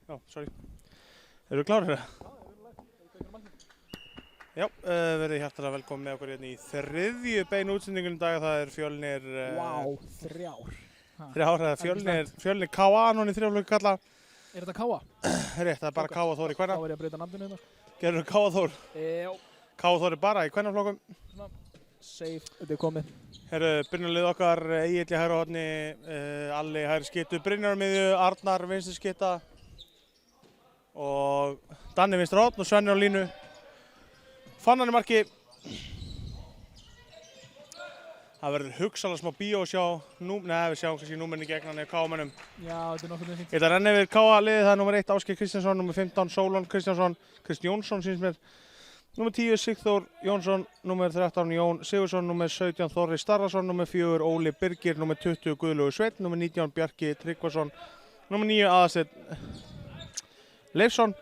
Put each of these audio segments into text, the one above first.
Já, sorry. Eru klárir það? Já, verið hjartalega velkomin með okkur hérna í þriðju beinu útsendingunum í dag. Það er Fjölnir... Þrjár, eða Fjölnir K.A. núna í þrjaflöku kalla. Er þetta K.A.? Rétt, það er bara K.A. Þór í kvenna. Þá er ég að breyta nafninu hérna. Gerður K.A. Þór? Já. K.A. Þór er bara í kvennaflokkum. Safe, þetta er komið. Herru, byrjunarlið okkar, Egill í hægri horni, Alli hægri skyttu, Brynjar á miðju, Arnar vinstri skytta og Danni vinstri horn og Svenni á línu. Fannan í marki. Það verður hugsanlega smá bíó að sjá, við sjáum kannski númerinn í gegn hann eða K.A.-mönnum. Já, þetta er nokkuð mjög fínt. Ég ætla að renna yfir K.A.-liðið, það er númer 1 Ásgeir Kristjánsson, númer 15 Sólon Kristjánsson, Kristjónsson síns mér. Númer 10 Sigþór Jónsson, númer 13 Jón Sigursson, númer 17 Þorri Starrason, númer 4 Óli Birgir, númer 20 Guðlaugur Sveinn, númer 19 Bjarki Tryggvason, númer 9 Aðalsteinn Leifsson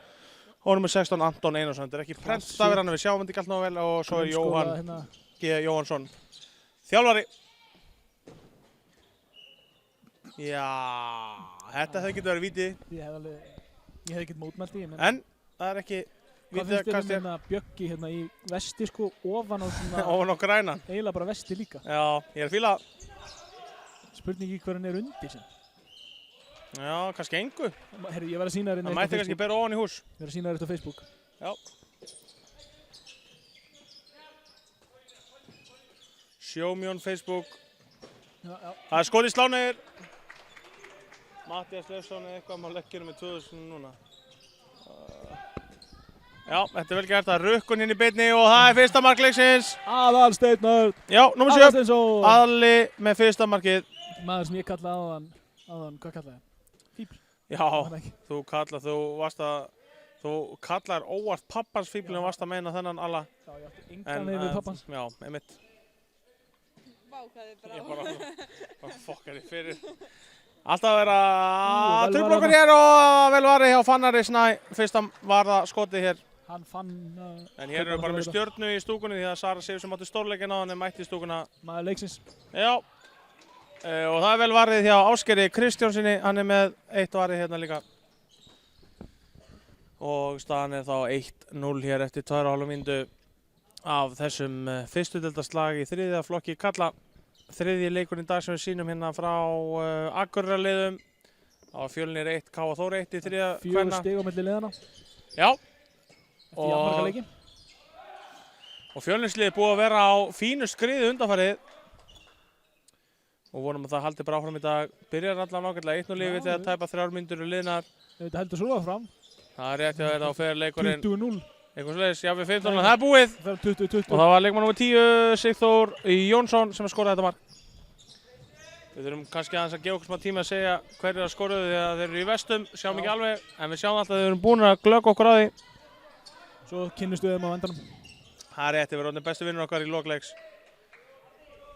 og númer 16 Anton Einarsson. Þetta er ekki prentstafir hann, við sjáum þetta ekki allt nógu vel og svo er Jóhann G. Jóhannsson, þjálfari. Já, þetta hefði getið verið víti. Ég hefði getið mótmælt í, en það er ekki... Hvað finnst þér hérna Bjöggi hérna í vesti sko, ofan á svona... Ofan á grænan. Eiginlega bara vesti líka. Já, ég er að fíla... Spurningi hver hann er undir sem. Já, kannski engu. Herru, ég verð að sýna þér hérna það mætti kannski bera ofan í hús. Ég verð að sýna þér þetta á Facebook. Já. Show me on Facebook. Já. Það er skotið slánir. Mattias Leifsson eða eitthvað, maður leggir með 2000 núna. Já, þetta er vel gert, það er rukkun hérna í beinni og það er fyrsta mark leiksins. Aðalsteinn. Já, númer 7. Alli með fyrsta markið. Maður sem ég kallaði áðan, hvað kallaði það? Fíbl. Já, þú kallar óvart pappans fíbl en varst að meina þennan alla. Já, ég átti engan yfir pappans. Já, einmitt. Vá, hvað þið bara... Ég bara fokkar í fyrir. Alltaf að vera truflokkur hér og vel varið hjá Fannari Snæ. Fyrsta varða skotið hér. Hann fann... En hér erum við bara með stjörnu í stúkunni því að Sara Sif sem átti stórleikin á hann er mætt í stúkuna. Maður leiksins. Já. Og það er vel varið hjá Ásgeiri Kristjánsinni. Hann er með 1 varið hérna líka. Og staðan er þá 1-0 hér eftir 2,5 mínútu af þessum fyrstu deildarslag í þriðja flokki kalla. Þriðji leikurinn í dag sem við sýnum hérna frá Akureyrar-liðum. Það var Fjölnir 1, K.A. Þór 1 í þriðja kvenna. 4 stig á milli liðana. Já. Eftir jafnmarga leiki. Og Fjölnisliðið búið að vera á fínu skriði undanfarið. Og vonum að það haldi bara áfram í dag. Byrjar allan ágætlega 1-0 lífi þegar tæpa 3 mínútur eru liðnar. Þetta heldur svo fram. Það er rétt hjá þér þá fer leikurinn. 20-0. Eitthvað sliðis, já við 15, það er búið. Það er 20-20. Og það var leikmann nr. 10, Sigþór Jónsson sem skoraði þetta mark. Við þurfum kannski aðeins að gefa okkur smá tíma að segja hverju það skoruðu því að þeir eru í vestum, sjáum ekki alveg, en við sjáum alltaf að þeir eru búin að glögga okkur á því. Svo kynnustu við þeim á endanum. Það er rétt, við erum bestu vinnur okkar í lokleiks.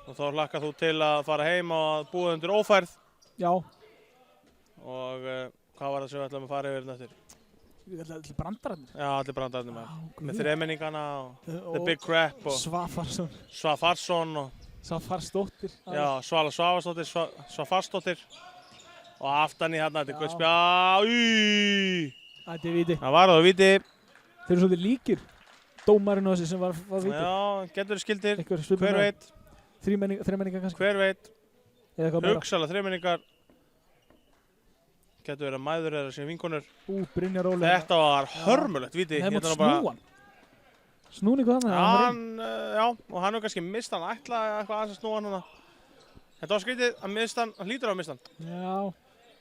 Og þá hlakkar þú til að fara heim og að búa undir ófærð. Já. Og hvað var það sem við ætlum að fara yfir þetta eftir? Allir brandararnir? Já, allir brandararnir maður. Með þremenningana og The Big Crap og Svafarsson og Svafarsdóttir. Já, Svala Svavarsdóttir, Svafarsdóttir. Og aftan í hérna, þetta er guðspjá. Þetta er víti. Það var það víti. Þeir eru svolítið líkir dómarinn og þessi sem var víti. Já, getur skildir. Hver veit? Þremenningar kannski. Hver veit? Hugsalega þremenningar. Getur verið að mæður eða sem vinkonur. Brynjar Óli. Þetta var hörmulegt víti. Það er mátt snúan. Snúningu þannig. Já, og hann hefur kannski mist hann, ætlaði eitthvað aðeins að snúa hann hana. Þetta var skrítið að mista hann, hann hlýtur á að mista hann. Já,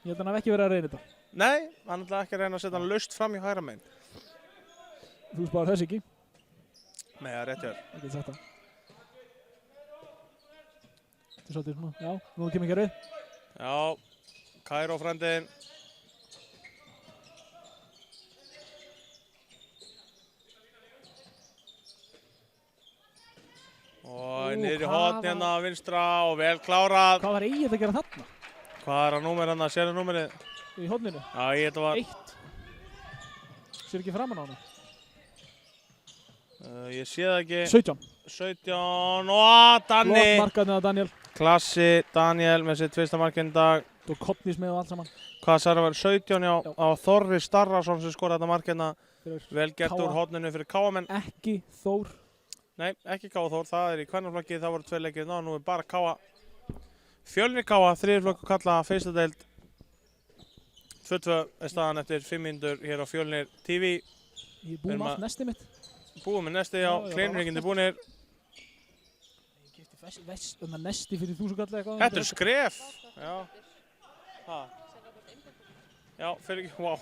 ég held að hann hef ekki verið að reyna þetta. Nei, hann ætlaði ekki að reyna að setja hann laust fram í hægra megin. Þú spáir þess ekki? Nei, það er rétt hjá þér. Ekki sagt það. Þetta er svolítið svona, já, nú kemur ekki að rauð. Já, Kæró frændin. Og niður í horn hérna á vinstra og vel klárað. Hvað var Egill að gera þarna? Hvað er að númer hérna? Sérðu númerið? Í horninu? Já, þetta var... 1. Sér ekki framan á hana? Ég sé það ekki. 17. Og Danni. Flott markaðni á Daniel. Klassi Daniel með sitt fyrsta markinn í dag. og Koppnis með og allt saman. Hvað sagði að vera 17 Já. á Þorri Starrason sem skoraði þetta mark hérna. Fyrir Vel gert Káa. úr horninu fyrir Káamenn. Ekki Þór. Nei, ekki Káa Þór, það er í kvennaflokki, það voru 2 leikir ná, nú er bara Káa. Fjölnir Káa, 3. flokk kalla, fyrsta deild. 2-2 er staðan eftir 5 mínútur hér á Fjölnir TV. Ég er búinn með allt nestið mitt. Búum með nesti á, Já, kleinringindi búnir. Ég keypti nesti fyrir 1000 kall eða eitthvað. Þetta er skref. Já. Ha. Já, fyrir ekki, wow.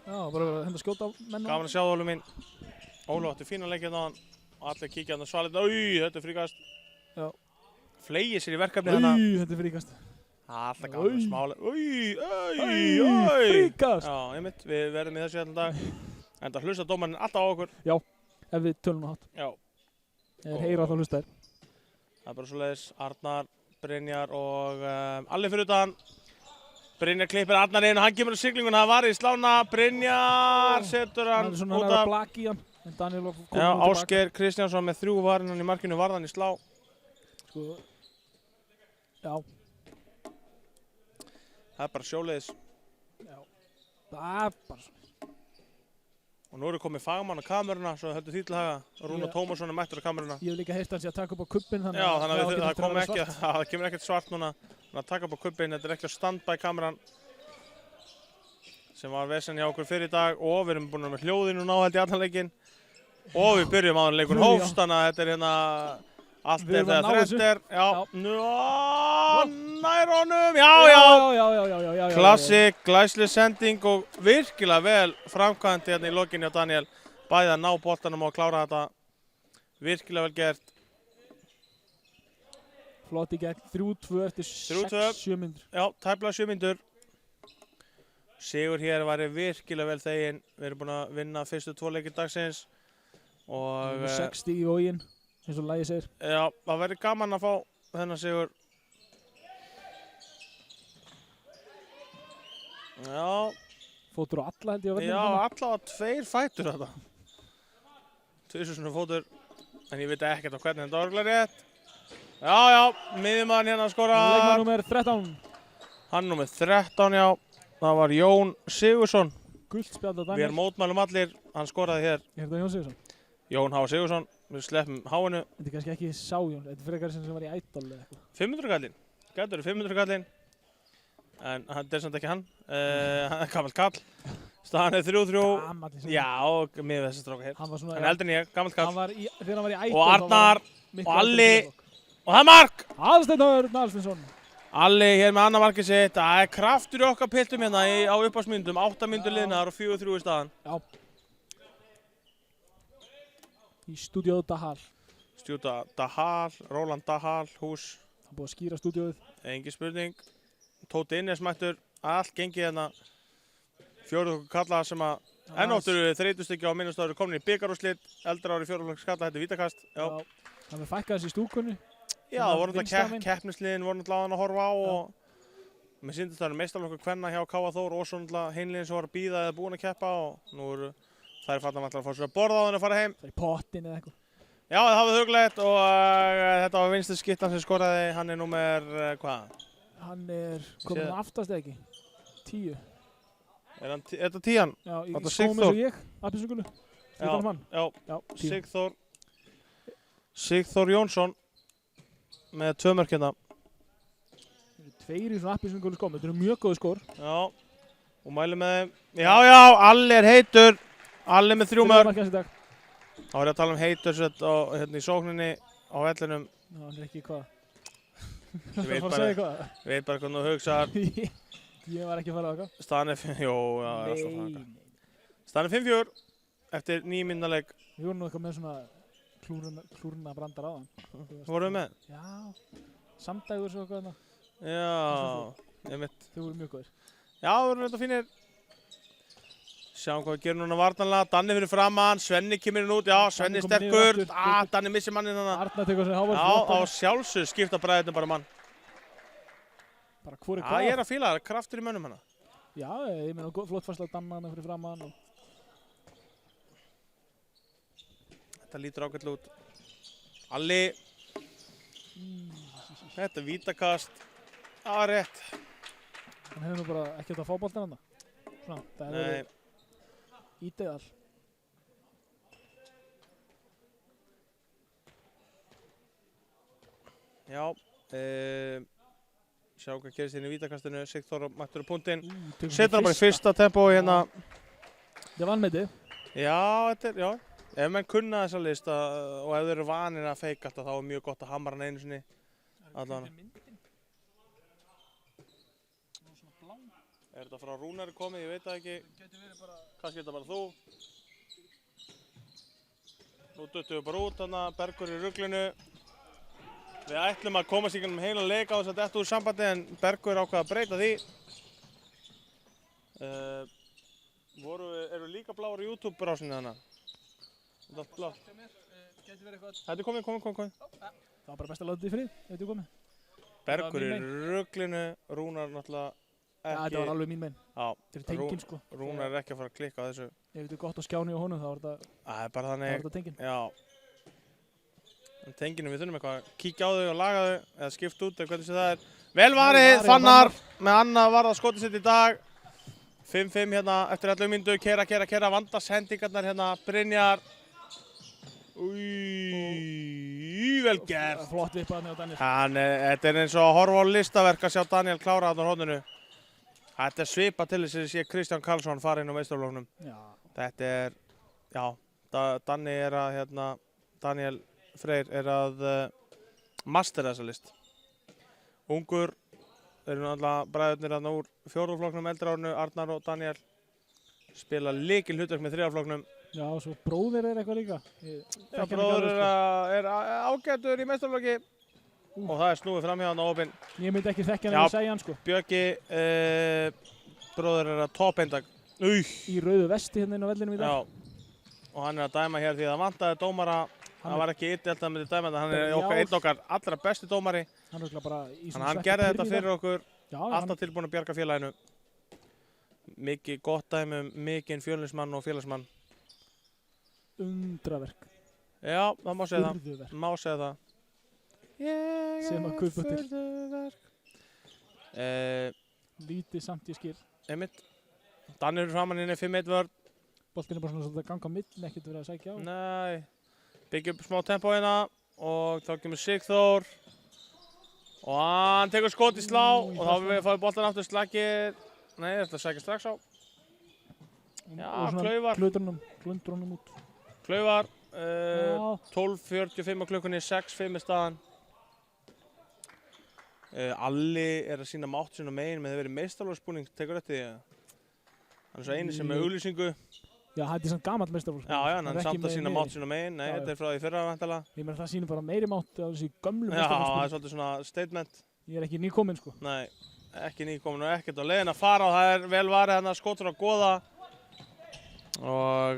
Já, bara verið að henda skjóta á menn. Gaman að sjá það, Óli mín. Óli átti fína leikið á hann. Og allir kíkja hann á svalið. Új, þetta er fríkast. Já. Fleigir sér í verkefni hana. Þetta er fríkast. Alltaf gaman að smála. Fríkast! Já, einmitt, við verðum í þessu allan dag. Enda hlusta dómarinn alltaf á okkur. Já, ef við tölum á hátt. Já. Þeir heyra þá hlusta þér. Það er bara svoleiðis. Arnar, Brynjar og Alli fyrir utan. Brynjar klippir Arnar inn og hann kemur á siglinguna. Það var í slána. Brynjar setur hann Það er svona út að af. blaki í hann. En Daniel kom Já, tilbaka. Ásgeir Kristjánsson með 3 varinnan í markinu varðan í slá. Sko, já, Það er bara sjóleiðis. já. Það er bara svona. Og nú eru komið fagmann á kameruna, svo höldu því til haga. Rúnar Já. Tómasson er mættur á kameruna. Ég hef líka heyrt hans að taka upp á kubbin. Já, þannig að það getur kom verið ekki, svart. það kemur ekkert svart núna. Þannig að taka upp á kubbin, þetta er ekki á standby kameran. Sem var vesen hjá okkur fyrir í dag og við erum búin með hljóðin og náhælt í allan leikinn. Og við byrjum á leikun Já. hófst, þannig að þetta er hérna allt Við er erum að þegar ná þessu. þrennt er. Já, Já. nær honum, já. Já. Klassik, glæsli sending og virkilega vel framkvæmt hérna í lokinni á Daniel. Bæði að ná boltanum og klára þetta. Virkilega vel gert. Flott í gegn, 3-2 eftir 3-2. 6-7 myndur. Já, tæplega 7 mínútur. Sigur hér væri virkilega vel þeginn. Við erum búin að vinna fyrstu 2 leiki dagsins. Og 60 í vóginn, eins og lagið segir. já, það verður gaman að fá þennan sigur. Já, Fótur á alla held ég að já, allavega 2 fætur þetta. 2 svona fótur. En ég veit ekkert á hvernig þetta orðlega rétt. Já, miðjumann hérna skorar. Leikmann númer 13. Hann númer 13, já. Það var Jón Sigursson. Gult spjald á Við Daniel. erum mótmælum allir. Hann skoraði hér. Er þetta Jón Sigursson? Jón H. Sigursson. Við sleppum H-inu. Þetta er kannski ekki sá Jón, þetta er frekar sem var í Idol eða eitthvað. 500 kallinn. Gætur 500 kallinn. En þetta er samt ekki hann. Hann er gamall kall. Staðan er 3-3. Gamall. Já, og með þessi stráka hér. Hann var svona, Hann er eldri en ég, gamall hann kall. var í, þegar hann var í Idol. Og Arnar miklu og eldri Alli. en ég. Og það er mark! Aðalsteinn Örn Aðalsteinsson. Alli hér með annað markið sitt. Það er kraftur í okkar piltum hérna á upphafsmyndum. 8 mínútur liðnar og 4-3 í staðan. Já. Í Studio Dahal. Stjúta Dahal, Róland Dahal, hús. Hann búið að skýra stúdíóið. Engin spurning. Tóti Innes mættur. Allt gengið hérna. 4 kalla sem að ennóttur þreytustykki á minnustáður komin í bikarúrslit. Eldra ári 4 flokks kalla, þetta er vítakast. Já. Það með fækka þessi í stúkunni. Já, það voru Vinstra náttúrulega megin. keppnisliðin voru náttúrulega á hann að horfa á og með síndist það eru meistarlokkur kvenna hjá Káa Þór og svo náttúrulega hinliðin sem var að bíða eða búin að keppa og nú eru þær fattan alltaf að fá sér að borða á henni að fara heim. Það er í pottin eða eitthvað. Já, það hafði huglegt og þetta var vinstri skittan sem skoraði, hann er númer, hvað? Hann er komin aftast eða ekki. 10. Er þetta 10? Já, í Þetta skóm eins Sigþór. og ég. Appisungulu. Já, 10. Sigþór Jónsson með 2 mörk hérna. Tveir í svona appisungulu skóm. Þetta eru mjög góði skór. Já, og mæli með þeim. Já, Alli er heitur. Alli með 3 mörk. Þá er ég að tala um heitur hérna í sókninni á vellinum. Já, hann er ekki hvað. Ég veit Það fara að segja hvað. Veit bara hvernig þú hugsaðar. Ég var ekki að fara á eitthvað. Staðan er 5, jú, já, það er alltaf það. Nei. Staðan er 5-4 eftir 9 mínútna leik. Við vorum nú eitthvað með svona klúruna brandar á þann. Hvað vorum við með? Já, samdægur svo eitthvað þarna. Já, ég mitt. Þau voru mjög góðir. Já, það voru þetta fínir. Sjáum hvað við gerum núna vartanlega. Danni fyrir framann, Svenni kemur inn út. Já, Svenni Danni kominn sterkur. niður aftur. Danni missir manninn þannig. Arnar tekur sér hávar. Já, á sjálfsög skipta bræðinu bara mann. Bara hvor er Já, hvað? ég er að fíla það, kraftur í mönnum hana. Já, ég meina flott færsla Danna hana fyrir framann. Og... Þetta lítur ágætlega út. Alli. Þetta er vítakast. Já, rétt. Hann hefur nú bara ekki átt að fá boltan hann. Svona, það hefur verið ídeðal. Já, sjá hvað gerist inn í vítakastinu, Sigþór mættur á punktinn. Setur hann bara í fyrsta tempói hérna. Það var vanmetið. Já, þetta er, já. Ef menn kunna þessa lista og ef þeir eru vanir að feika þetta, þá er mjög gott að hamra hann einu sinni. Allavega. Er þetta frá Rúnari komið? Ég veit það ekki. Kannski er þetta bara þú. Nú duttum við bara út þarna, Bergur í ruglinu. Við ætlum að komast í gegnum heilan leik á þess að detta úr sambandi en Bergur ákvað að breyta því. Eru líka bláar í YouTube-brásinu þarna? Þetta er allt blá. Þetta er komið. Það var bara best að láta því frið, ef þetta er komið. Bergur í ruglinu, Rúnar náttúrulega ekki. Ja, þetta var alveg mín megin. Já, Þetta er tengin sko. Rúnar er ekki að fara að klikka á þessu. Ef þetta er gott á skjáni og honum þá var Það er bara þetta þannig. tengin. Já. Tenginu, við þurfum eitthvað að kíkja á þau og laga þau eða skipta út eða hvernig sem það er. Vel varið, Fannar með annað varða skotið sitt í dag. 5-5 hérna eftir 11 mínútur, kera, vandast hendingarnar hérna, Brynjar. Vel gert. Flott vippaðan á Daniel. Þetta er eins og að horfa á listaverk að sjá Daniel klára þarna á horninu. Þetta er svipað til þess að sé Kristján Karlsson fara inn á meistarafloknum. Já. Þetta er, já, Daniel Freyr er að mastera þessa list. Ungur eru náttúrulega bræðurnir þarna úr 4. flokknum eldri árinu, Arnar og Daniel spila lykilhlutverk með 3. flokknum. Já, og svo bróðir er eitthvað líka. Já, bróður er ágætur í meistaraflokki og það er snúið fram hjá hann á opinn. Ég myndi ekki þekkja hann að segja hann sko. Björki, bróður er að toppeindag. Í rauðu vesti hérna inn á vellinum í dag. Já, og hann er að dæma hér því að það vantaði dómara. Það var ekki eitt að myndi dæma þetta, hann er einn okkar allra besti dómari. Hann er bara í svona hann gerði þetta fyrir okkur, já, alltaf tilbúin að bjarga félaginu. Mikið gott dæmi mikinn Fjölnismann og félagsmann. Undraverk. Já, það má segja það. Má segja það. Sem að kaupa til. Furðuverk. Lítið samt ég skil. Einmitt. Danir eru framan inn í 5-1 vörn. Boltinn er bara svona að ganga á milli, ekkert verið að sækja á. Nei. Byggja upp smá tempó hérna og þá kemur Sigþór og hann tekur skot í slá og þá fáið boltan aftur slagir. Nei, þetta sækja strax á. Já, Klaufar. Glundrunum út. Klaufar, 12:45 á klukkunni, 6:5 er staðan. Alli er að sýna mátt sinna megin með það verið meistaraflokksbúning, tekur eftir því. Hann er svo eini sem er auglýsingu. Já, þetta er svona gamall meistaraflokk. Já, hann er samt að sína mátt sína megin. Nei, þetta er frá því fyrra væntanlega. Ég meina það sýnir bara meiri mátt á þessi gömlu meistaraflokksbúning. Já, það er svolítið svona statement. Ég er ekki nýkominn sko. Nei, ekki nýkominn og ekkert á leiðin að fara og það er vel varið hann að skotur á goða. Og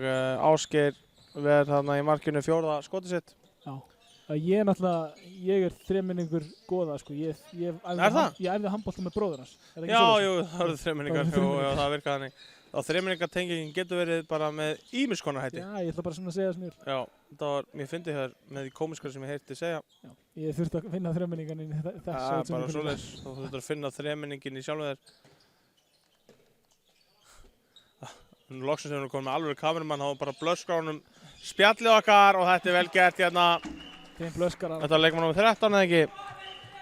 Ásgeir verður þarna í markinu 4. skotið sitt. Já, ég er þreminningur goða sko. Ég æfði handbolta með bróður hans. Já, jú, það eru þreminningar og það virkaði þannig. Og þreminningatengingin getur verið bara með ýmiss konar hætti. Já, ég ætla bara svona að segja þess mér. Já, það var, mér fyndi hér með því komiskar sem ég heyrti segja. Já, ég þurfti að finna þreminningan í þessu. Já, bara svoleiðis. Þú þurfti að finna þreminningin í sjálfu þér. Nú loksins hefur við komið með alveg kameramann, þá var bara blöskar honum spjallið okkar og þetta er vel gert hérna. Þeim blöskar. Þetta var leikmann nr. 13 eða ekki?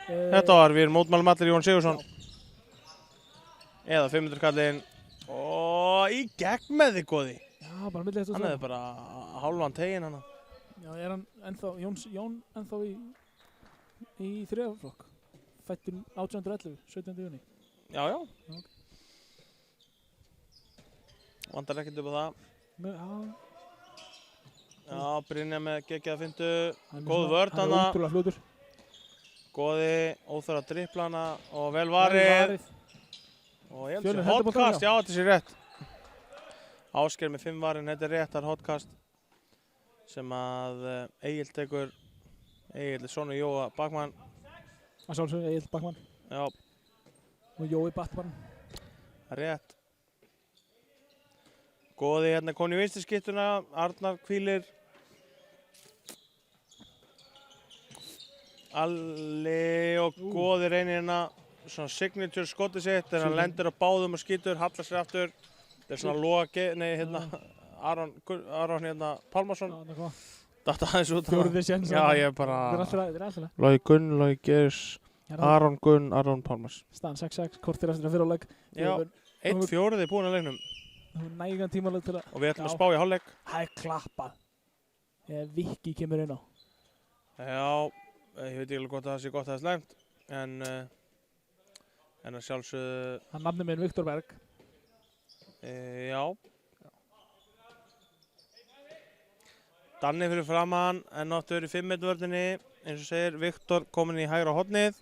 Þetta var, við erum mótmælum allir Jón Sigursson. Eða 500 kallinn. Og í gegn með þig, góði. Já, bara millið eftir hann hefði bara hálfan teginn hann. Já, er hann ennþá, Jón ennþá í 3. flokk? Fættur 1811, 17. júní. Já. Vandar ekkert upp á það. Já, Brynja með geggjaða fintu. Góð vörn hann. Hann er ótrúlega fljótur. Góði, óþarf að dribbla hana og vel varið. Og ég held að það sé hotkast, já þetta sé rétt. Ásgeir með 5 varin, þetta er réttar hotkast. Sem að Egill tekur, Egill er sonur Jóa Bakmann. Það sjálfsög, Egill Bakmann. Já. Og Jói Batmann. Rétt. Góði hérna koni í vinstri skyttuna, Arnar hvílir. Alli og Góði reynir hérna. svona signature skotið sitt en hann Signature. lendir á báðum og skýtur, hallar sér aftur. Þetta er svona Loga, Aron hérna Pálmarsson. Já, það kom. Datta aðeins út. Fjórði séns. Já, ég Þetta er bara... alltaf leið. Logi Gunn, Logi Geirs, Aron Gunn, Aron Pálmars. Staðan 6-6, kortir eftir að fyrir á leik. Já, 1/4 búinn að leiknum. Nægan tímaleg til að... Og við ætlum að Já. spá í hálfleik. Það er klappað. Viki kemur inn á. Já, ég veit ekki alveg hvort það sé gott að það er slæmt. En að sjálfsögðu... Hann nafni minn Viktor Berg. Já. Danni fyrir framann, en áttu verið í 5 metra vörninni, eins og segir, Viktor kominn í hægra hornið.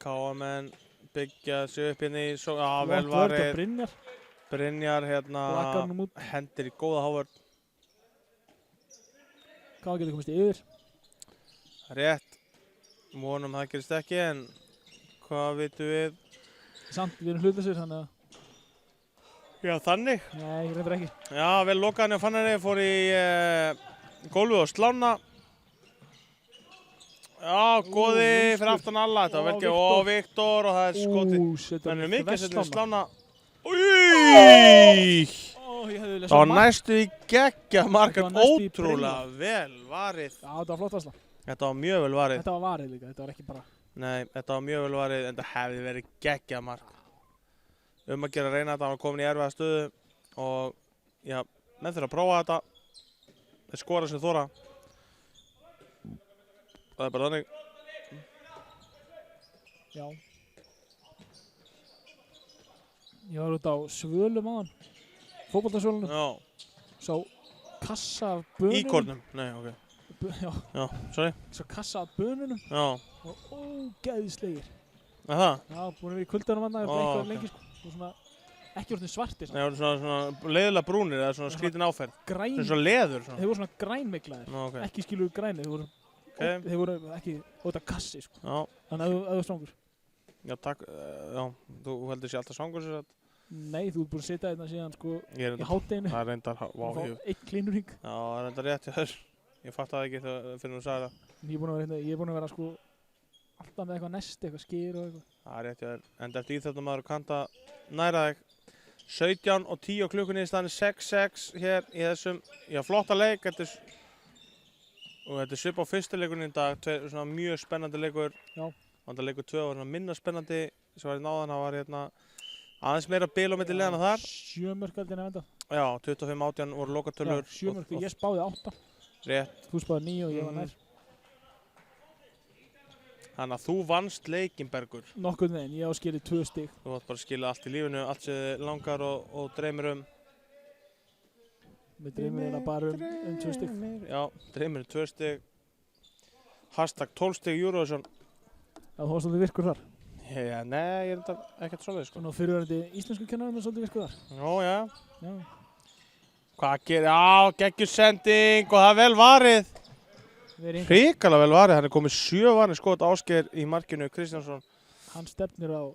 KM-menn byggja sig upp hérna í, vel varið. Brynjar. Brynjar hérna, Lakar honum út. hendir í góða hávörn. Hvað getur komist yfir? Rétt, vonum það gerist ekki, en hvað vitum við? Samt, við erum hlutlausir, þannig að... Já, þannig. Nei, ég reyndar ekki. Já, vel lokaðan hjá Fannari, fór í gólfið og slána. Já, góði fyrir aftan alla, þetta var vel ekki. Og Viktor og það er skotið. Það er mikið setnið slána. Új! Það var næstu í geggja markan, ótrúlega vel varið. Já, þetta var flott varsla. Þetta var mjög vel varið. Þetta var varið líka, þetta var ekki bara... Nei, þetta var mjög vel varið, en þetta hefði verið geggja mark. Að gera að reyna þetta, hann var komin í erfiða stöðu og já, menn þurfa að prófa þetta. Þeir skora sem þora. Það er bara þannig. Já. Ég var út á svölum á hann. Fótboltasvölunum. Já. Sá kassa af bönunum. Íkornum, nei, ok. Já. Já, sorry. Sá kassa af bönunum. Já. Og ógeðislegir. Er það? Já, búin að vera í kuldanum hann, það er Ok. lengi sko. Og svona, ekki orðin svartir. Nei, það voru svona leiðilega brúnir eða svona skrítin áferð. Græn. Svona leður svona. Þeir voru svona grænmiklaðir. Nú, ok. Ekki skilur grænir, þeir voru ekki óta kassi sko. Já. Þannig að þú er strangur. Já, takk. Já, þú heldur sér alltaf svangur sér að... Nei, þú ert búin að sitja hérna síðan sko Ég er í reyndar... hádeginu. Það er reyndar... Vá, Og ég... fá einn klínurring. Já, það er reyndar rétt hjá þér. Ég fatt það ekki þegar fyrir þú sagði það. Ég er búin að vera sko alltaf með eitthvað nesti, eitthvað skyr og eitthvað. Það er rétt hjá þér. Enda eftir íþjóttumæður og kanta næra þig. 17 og 10 á klukkunni í staðinni 6-6 hér í þessum, já, flotta leik. Og þetta er svip á fyrsta leikunni í dag, svona mjög spennandi leikur. Já. Vanda leikur 2 var svona minna spennandi, sem var í náðan, það var hérna aðeins meira bil á milli liðanna þar. 7 mörk held ég nefnda. Já, 25-18 voru lokatölur. Já, 7 mörk, ég spáði 8. Rétt. Þú spáði 9 og ég var nær. Þannig að þú vannst leikinn, Bergur. Nokkurn veginn, ég á skilið 2 stig. Þú átt bara að skila allt í lífinu, allt sem þið langar og dreymir um. Við dreymum hérna bara um 2 stig. Já, dreymir um 2 stig. Hashtag 12 stig Eurovision. Já, þú varst svolítið virkur þar. Já, nei, ég er þetta ekkert svoleið, sko. Og nú fyrirverandi íslensku kennarinn er svolítið virkur þar. Jó, já. Já. Hvað gerir? Já, geggjusending og það er vel varið. Hrikalega vel varið, hann er komið 7 varnir skot Ásgeir í markinu, Kristjánsson. Hann stefnir á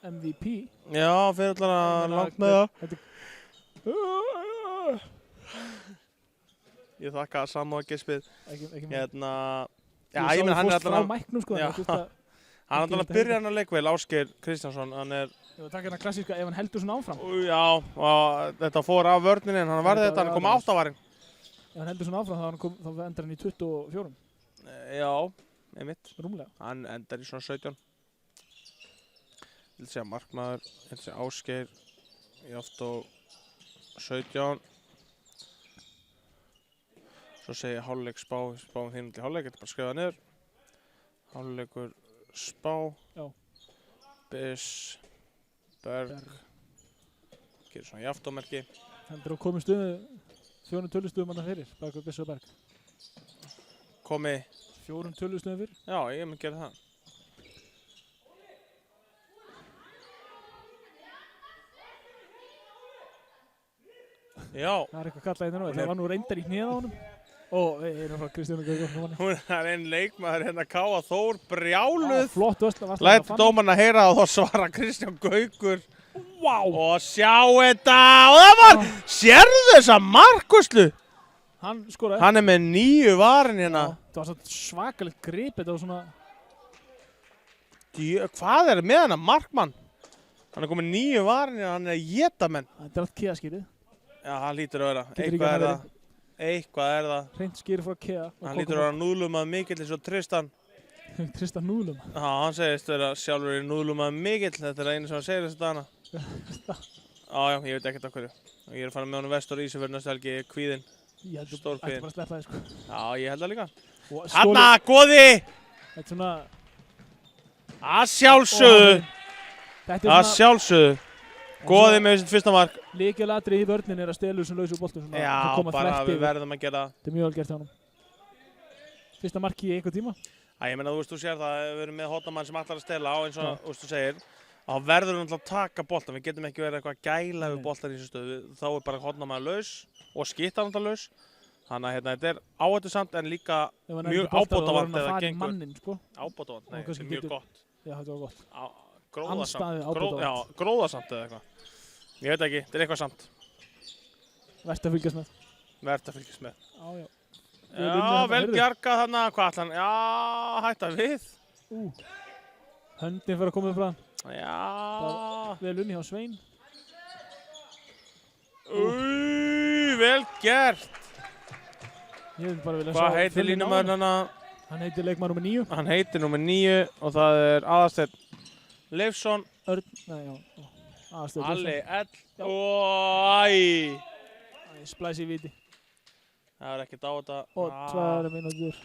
MVP. Já, fyrir allar að langt með það. Ég þakka samúða gispið. Hérna, já, ég menn hann er allar frá mæknum sko. Já, hann er allar að byrja hann að leikvel, Ásgeir Kristjánsson, hann er... Ég var að taka hérna klassíska, ef hann heldur svona áfram. Já, og þetta fór af vörninni, en hann varði þetta, hann kom 8 varinn. Ef hann heldur svona áfram, þá endar hann í 24. Já, einmitt. Rúmlega. Hann endar í svona 17. Ég vil segja markmaður, ég vil segja Ásgeir, Jáft og 17. Svo segi ég hálfleik spáum þínum til hálfleik, þetta er bara að skrifa niður. Hálfleikur spá. Já. Biss, Berg. Gerir svona jaftómerki. Hendur á komið stöðu, 4 tölustöðum hann fyrir, Bergur, Biss og Berg. Komi. 4 tölustöðum fyrir. Já, ég mun gera það. Já. Það er eitthvað kallað hérna nú, það var nú reyndar í hnéð á honum. Og við erum frá Kristjánu Gaukur. Hún er einn leikmaður hérna Káa Þór, brjáluð. Flott vörsla. Lætur dómarna heyra og þá svara Kristján Gaukur. Vá. Og sjá þetta. Og það var, sérðu þessa markvörslu? Hann skoraði. Hann er með 9 varin hérna. Það var svo svakalegt grip, þetta var svona... Hvað er með hana, Markmann? Hann er komið 9 varin hérna, hann er að éta menn. Þetta er allt Kea-skýrið. Já, hann lítur að vera. Eitthvað er það. Hreint skýri frá Kea. Hann lítur að vera núðlumað mikill eins og Tristan. Tristan núðlum. Já, hann segist vera sjálfur í núðlumað mikill. Þetta er einu sem hann segir þess að dana. Já, ég veit ekkert af hverju. Ég er að fara með honum vestur í Ísafjörð næstu helgi, kvíðinn. Stór kvíðinn. Ætti bara að sleppa þið, sko. Já, ég held það líka. Hanna, góði! Þetta er svona... Að sjálfsögðu. Góði með sitt fyrsta mark. Lykilatriði í vörnin er að stela þessum lausu boltum. Já, bara við verðum að gera það. Þetta er mjög vel gert hjá honum. Fyrsta mark í einhver tíma. Ég meina, þú sér það, við erum með hóttamann sem ætlar að stela á eins og þú segir. Þá verður við náttúrulega að taka boltan. Við getum ekki verið eitthvað að gæla við boltan í þessu stöðu. Þá er bara hóttamann laus og skittan náttúrulega laus. Þannig að þetta er áhættusamt en líka mjög ábótavant eða gengur. Ábótavant, nei, þetta er mjög gott. Já, þetta var gott. Gróðasamt eða eitthvað. Ég veit ekki, þetta er eitthvað samt. Vert að fylgjast með. Já, vel bjargað þarna, hvað ætla hann? Já, hætta við. Höndin fyrir að koma upp frá hann. Já. Vel unni hjá Svein. Vel gert. Hvað heitir línumæðurinn hana? Hann heitir leikmaður nr. 9. Hann heitir nr. 9 og það er Aðarsteinn Leifsson. Alli L. Splæsi í viti. Það er ekkert á þetta. Og 2 mínútur.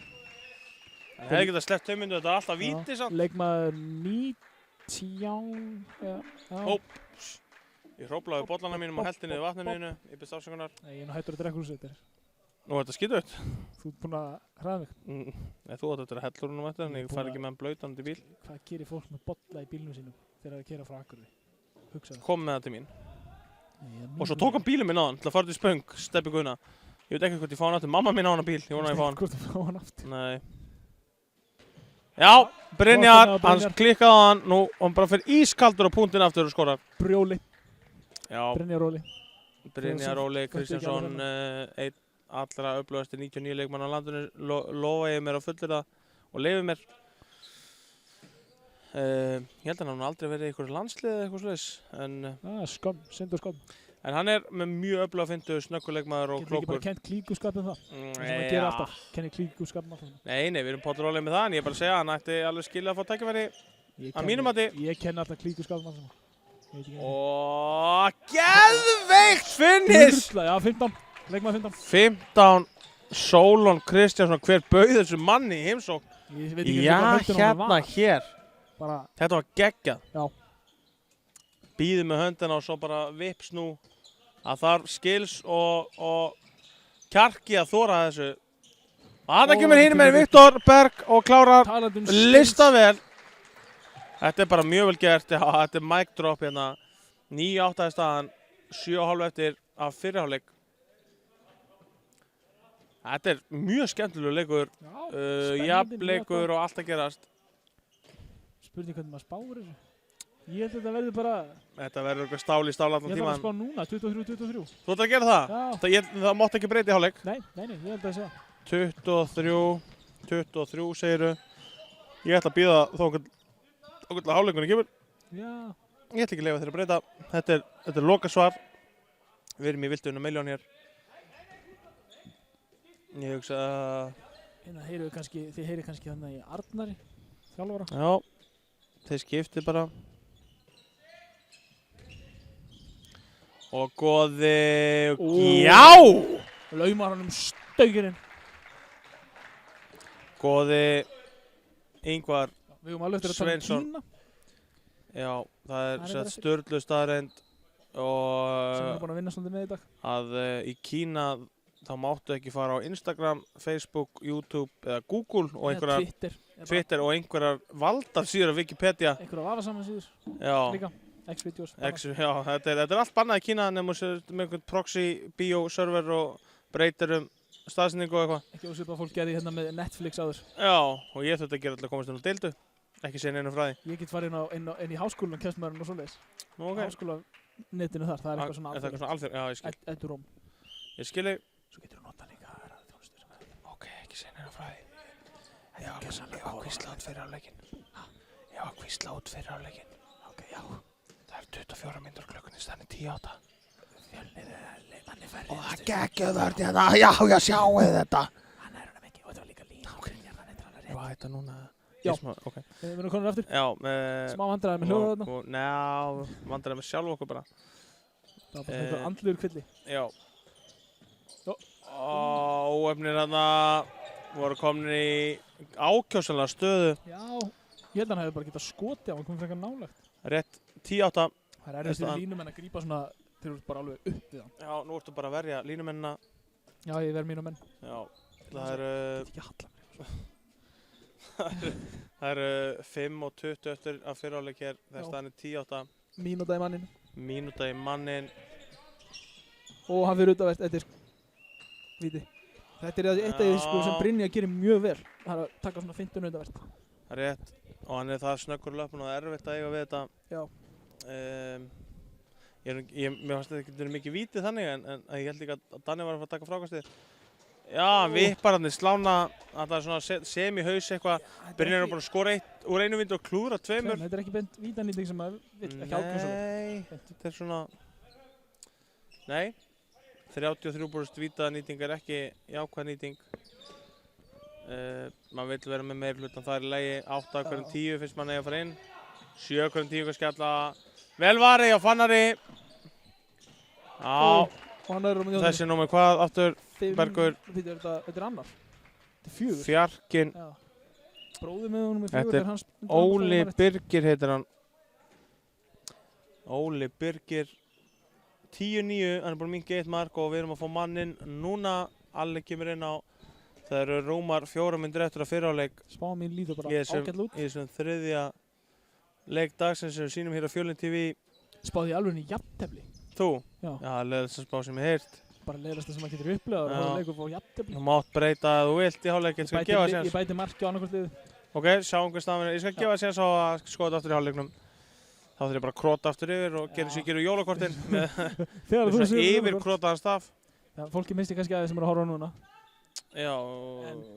Það hefði getað sleppt 2 mínútur, þetta er alltaf víti samt. Leikmaður 19. Ég hróplaði bollana mínum og heldi niður vatninu þínu. Ég byrst afsökunar. Ég er nú hættur að drekka úr þessu. Nú er þetta skítugt. Þú ert búinn að hraða mig. Þú átt eftir að hellur húnum eftir en ég fari ekki með hann blautan í bíl. Hvað gerir fólk með bolla í bílnum sínum þegar það er að keyra frá Akureyri? Hugsaðu. Kom með það til mín. Og svo tók hann bílum minn á hann til að fara til Spöng, Stebbi Guðna. Ég veit ekki hvort ég fá hann aftur. Mamma mín á hann bíl, ég vona að ég fá hann. Hvort þú fá hann aftur? Nei. Já, Brynjar, hann klikkaði á hann. Nú, hann bara fyrir ískaldur á punktinn aftur og skorar. Brjóli. Já. Brynjar Óli Kristjánsson, einn allra öflugasti 99 leikmann á landinu, lofa ég mér á fullir það og leiði mér. Ég held að hann aldrei verið í einhverju landslið eða eitthvað slags. Skömm, synd og skömm. En hann er með mjög öfluga fyndu, snögguleikmaður og klókur. Getur ekki bara kennt klíkuskapin það? Það sem hann gerir alltaf. Kennir klíkuskapin alltaf. Nei, við erum potturólega með það, en ég er bara að segja að hann ætti alveg skilja að fá tækifæri að mínum mati. Ég kenni alltaf klíkuskapin alltaf. Geðveikt finish! Já, 15. Leikmaður 15. 15. Sólon Kristjánsson, hver bauð þessu manni í heimsókn? Já, hérna hér. Þetta var geggjað. Já. Býði með höndina og svo bara vips nú. Það þarf skils og kjarki að þóra þessu. Þarna kemur hinum með Viktor Berg og klárar lista vel. Þetta er bara mjög vel gert. Já, þetta er mic drop hérna. 9-8 í staðan, 7,5 eftir af fyrirhálfleik. Þetta er mjög skemmtilegur leikur, jafnleikur og allt að gerast. Spurning hvernig maður spáir þessu. Ég held að þetta verður bara... Þetta verður eitthvað stál í stál allan tíman. Ég ætla að spá núna, 23-23. Þú ætlar að gera það? Já. Það mátt ekki breyta í hálfleik? Nei, ég held að segja. 23 segiru. Ég ætla að bíða þó okkur hálfleikunni kemur. Já. Ég ætla ekki að leyfa þeirra að breyta. Þetta er lokasvar. Við erum í viltunum miljón hér. Ég hugsa að... Þið heyrið kannski þannig í Arnari, þjálfara. Já, þeir skipti bara. Og góði... Já! Laumar hann staugirinn. Góði Ingvar Sveinsson. Við höfum alveg eftir að tala Kína. Já, það er sturlu staðreynd og... Sem er búin að vinna svolítið með í dag. Að í Kína þá máttu ekki fara á Instagram, Facebook, YouTube eða Google og einhverjar... Twitter og einhverjar valdar síður á Wikipedia. Einhverjar vafasamar síður. Já. Líka. X-videos. Já, þetta er allt bannað í Kína nema með einhvern proxy, bio-server og breytir staðsendingu og eitthvað. Ekki ósvipað að fólk gerði hérna með Netflix áður. Já, og ég þurfti að gera alltaf að komast inn á deildu. Ekki segja neina frá því. Ég get farið inn í háskólan og kemst maður og svoleiðis. Okay. Háskólanetinu þar, það er eitthvað svona alþjóð. Já, ég skil. Eduróm. Ég skil. Svo getur þú notað líka ekki segja neina frá því. Ég var hvíslað út fyrir hálfleikinn. Ég var hvíslað út fyrir hálfleikinn. Ok, já. Það er 24 mínútur klukkunni, það er 10:08. Fjölnir manni færri. Og það geggjuð vörð hérna, já, sjáu þetta. Hann er honum ekki, og þetta var líka lína. Ok, hann er alveg rétt. Hvað þetta núna? Já. Ok. Við erum komin aftur. Já, með... Smá vandræði með hljóðið þarna. Ná, vandræði með sjálf okkur bara. Það var bara einhver andlegur kvilli. Já. Jó. Óefnir hérna voru komin í ákjósanlega stöðu. Já, ég held að hann hefði bara getað skotið á hann komið frekar nálægt. Rétt 10:08. Það er erfitt fyrir línumenn að grípa svona þegar þú ert bara alveg upp við hann. Já, nú ertu bara að verja línumennina. Já, ég verð mínu menn. Já, það eru... Ekki halla mér. Það eru 5:20 eftir að fyriráleik hér. Það er staðan 10:08. Mínúta í manninu. Mínúta í mannin. Og hann fyrir utavert, þetta er víti. Þetta er eitt af því sko sem Brynja gerir mjög vel. Það er að taka svona 15 utavert. Það er rétt. Og hann er það snöggur löpun og það er erfitt að eiga við þetta. Já. Mér fannst þetta ekki mikið vítið þannig en ég held líka að Danni var að fara að taka frákastið. Já, hann vippar hann í slána. Það er svona semi-haus eitthvað. Brynjar er bara að skora úr einu vindu og klúðra tveimur. Þetta er ekki beint vítanýting sem maður vill ekki ákjósa. Nei, þetta er svona... Nei, 33% vítanýting er ekki jákvæð nýting. Maður vill vera með meir hlutan, það er í lagi. 8 hverjum 10 finnst mann eiga að fara inn. 7 hverjum 10 kannski alla. Velvari á Fannari. Já, þessi númer hvað aftur, Bergur? Þetta er annar. Þetta er 4. Fjarkinn. Bróðir með honum er 4. Þetta er Óli Birgir heitir hann. Óli Birgir. 10-9, hann er búinn að minnka 1 mark og við erum að fá manninn núna. Alli kemur inn á. Það eru rúmar 4 mínútur eftir að fyrirháleik. Spá mín lítur bara ágætlega út. Í þessum þriðja leik dagsins sem við sýnum hér á Fjölnir TV. Spáði alveg í jafntefli. Þú? Já. Já, leiðast að spá sem ég heyrt. Bara leiðast það sem maður getur upplegað og það leikur fá jafntefli. Þú mátt breyta að þú vilt í hálfleikinn, skal gefa séns. Ég bæti marki á annarkvort liði. Ok, sjáum hvað staðan er. Ég skal gefa séns á að skoða aftur í hálfleiknum. Þá þurf ég bara að króta aftur yfir og gera sér geru jólakortin með svona yfir krótaðan staf. Fólki misti kannski að þeir sem eru að horfa núna. Já,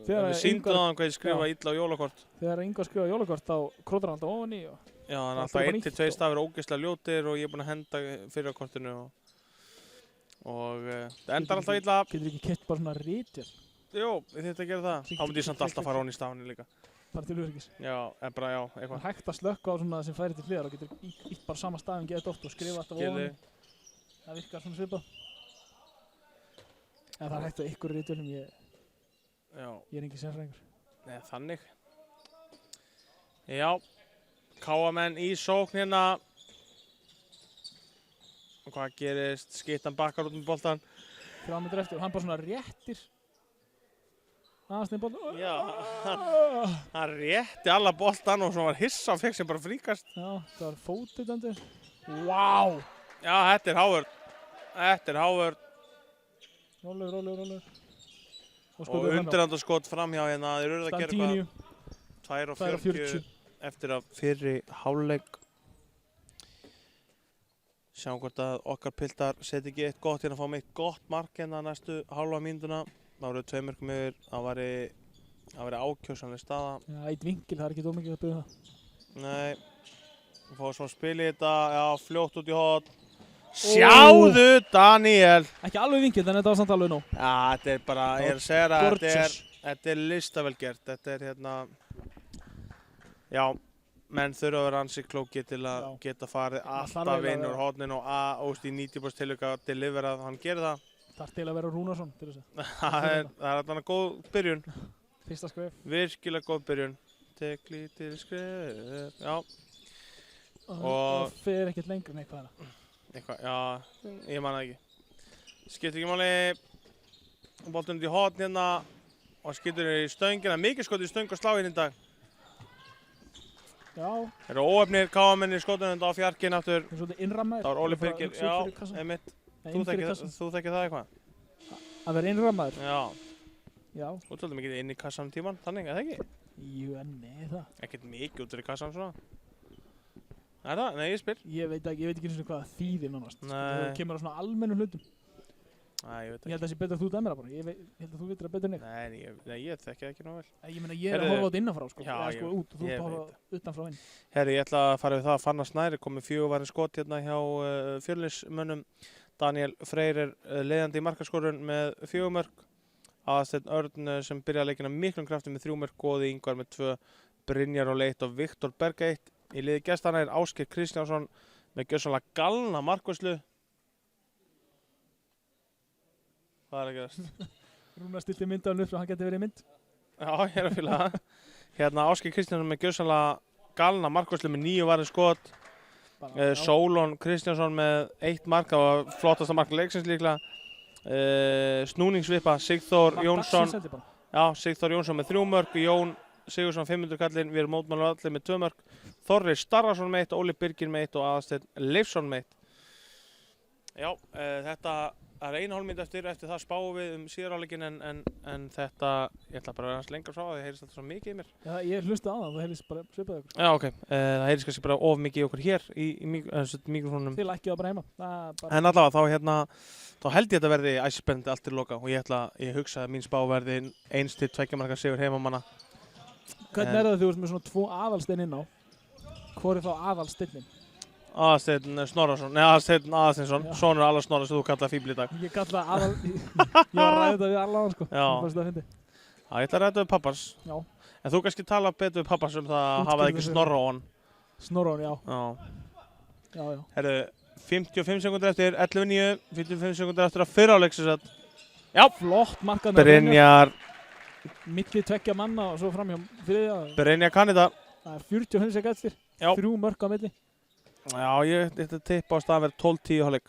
við sýndum á hann hvað ég skrifa illa á jólakort. Þegar Ingvar skrifa jólakort þá krótar hann alltaf ofan í. Já, hann er alltaf 1-2 stafir ógeðslega ljótir og ég er búinn að henda fyrir á kortinu. Og það endar alltaf illa. Getur ekki keypt bara svona ritvél? Jú, ég þurfti að gera það. Þá myndi ég samt alltaf fara ofan í stafinu líka. Bara til öryggis. Já, bara já, eitthvað. Það er hægt að slökka á svona sem færi til hliðar og getur ítt bara sama stafinn geðið oft og skrifa alltaf ofan í. Það virkar svona svipað. En það er hægt á ykkur ritvélum, ég er engin sérfræðingur. Nei, þannig. Já, KA-menn í sókn hérna. Og hvað gerist? Skittan bakkar út með boltan. 3 mínútur eftir og hann bara svona réttir. Aðeins niður boltan. Já, hann rétti alla boltan og svo var hissa og fekk sem bara fríkast. Já, það var fótitandi. Vá! Já, þetta er hávörð. Þetta er hávörð. Rólegur. Og undirhandarskot framhjá hérna. Þeir eru að gera hvað? 2:40 eftir að fyrri hálfleik. Sjáum hvort að okkar piltar seti ekki eitt gott hérna, fáum eitt gott mark hérna næstu hálfa mínútuna. Það voru 2 mörkum yfir, það væri ákjósanleg staða. Já, eitt vingil, það er ekki ómikið að byrja það. Nei, við fáum svona að spila í þetta, já, fljótt út í hot. Sjáðu, Daniel! Ekki alveg vingil, en þetta var samt alveg nóg. Já, þetta er bara, ég er að segja það, þetta er listavel gert. Þetta er hérna, já, menn þurfa að vera ansi klókir til að geta farið alltaf inn úr hotnin og í 90% tilvika að delivera að hann gerir það. Þarf til að vera Rúnarsson til þess að. Það er alltaf góð byrjun. Fyrsta skref. Virkilega góð byrjun. Tek lítið skref, já. Og fer ekkert lengur en eitthvað hana. Eitthvað, já, ég man það ekki. Skiptir ekki máli. Boltinn út í hotn hérna og skiptir í stöngina. Mikið skot í stöng og slá hérna í dag. Já. Það eru óefnir KA-menn í skotunum á Fjarkinn aftur. Það er svolítið innrammaður. Það var Óli Birgir, já, einmitt. Þú þekkir það eitthvað? Að vera innrammaður? Já. Já. Þú svolítið mikið inn í kassanum tíman, þannig, eða ekki? Jú, nei það. Ekkert mikið út fyrir kassanum svona. Er það? Nei, ég spyr. Ég veit ekki eins og hvað það þýðir nánast. Nei. Það kemur á svona almennum hlutum. Ég veit Ég held að það sé betur að þú dæmir það bara. Ég held að þú vitir það betur en ég. Nei, ég þekki það ekki nóg vel. Ég meina, ég er að Heyrðu, horfa á þetta innanfrá, sko. já, Eða sko út og þú ég ert að veit horfa utanfrá inn. Herri, ég ætla að fara við það að Fannar Snær komið 4 varin skot hérna hjá Fjölnismönnum. Daniel Freyr leiðandi í markaskorun með 4 mörk. Aðalsteinn Örn sem byrjaði leikina miklum krafti með 3 mörk, Góði Ingvar með 2, Brynjar Óli 1 og Viktor Berg 1. Í liði gestana Ásgeir Kristjánsson með gjörsamlega galna markvarslu. Hvað að gerast? Rúnar stilti myndaðan upp svo hann geti verið í mynd. Já, ég er að fýla það. Hérna Ásgeir Kristjánsson með gjörsamlega galna markvarslu með 9 varin skot. Sólon Kristjánsson með 1 mark, það var flottasta mark leiksins líklega. Snúningsvipa Sigþór Jónsson. Já, Sigþór Jónsson með 3 mörk, Jón Sigursson 500 kallinn, við erum mótmælu allir með 2 mörk. Þorri Starrason með 1, Óli Birgir með 1 og Aðalsteinn Leifsson með 1. Já, þetta er 1,5 mínúta eftir það spáum við síðari hálfleikinn en þetta, ég ætla bara að vera hans lengra frá það heyrist þetta svo mikið í mér. Já, ég hlusta á það heyrist bara svipað ykkur. Já, ok, það heyrist kannski bara of mikið í okkur hér í mikrofónunum. Þið lækkið það bara heima. En allavega, þá held ég þetta verði æsispennandi allt til loka og ég hugsa að mín spá verði 1-2 marka sigur heimamanna. Hvernig það þú ert með svona 2 aðalsteinn inn á? Hvor er þá aðalsteinnin? Aðalsteinn Snorrason, Aðalsteinn Aðalsteinsson, sonur Alla Snorra sem þú kallaði fíbl í dag. Ég kallaði ég var að ræða þetta við alla sko. Já. Ég ætla að ræða þetta við pappans. Já. En þú kannski tala betur við pappans það að hafa ekki Snorra á hann. Snorra á hann, já. Já. Herru, 55 sekúndur eftir, 11:09, 55 sekúndur eftir að fyrra áleik sem sagt. Já. Flott markað með Brynjar. Milli 2 manna og svo fram hjá þriðja. Brynjar kann þetta. Það er 45 sekúndur eftir. 3 mörk á milli. Já, ég ætla að tippa á stað að vera 12-10 hálfleik.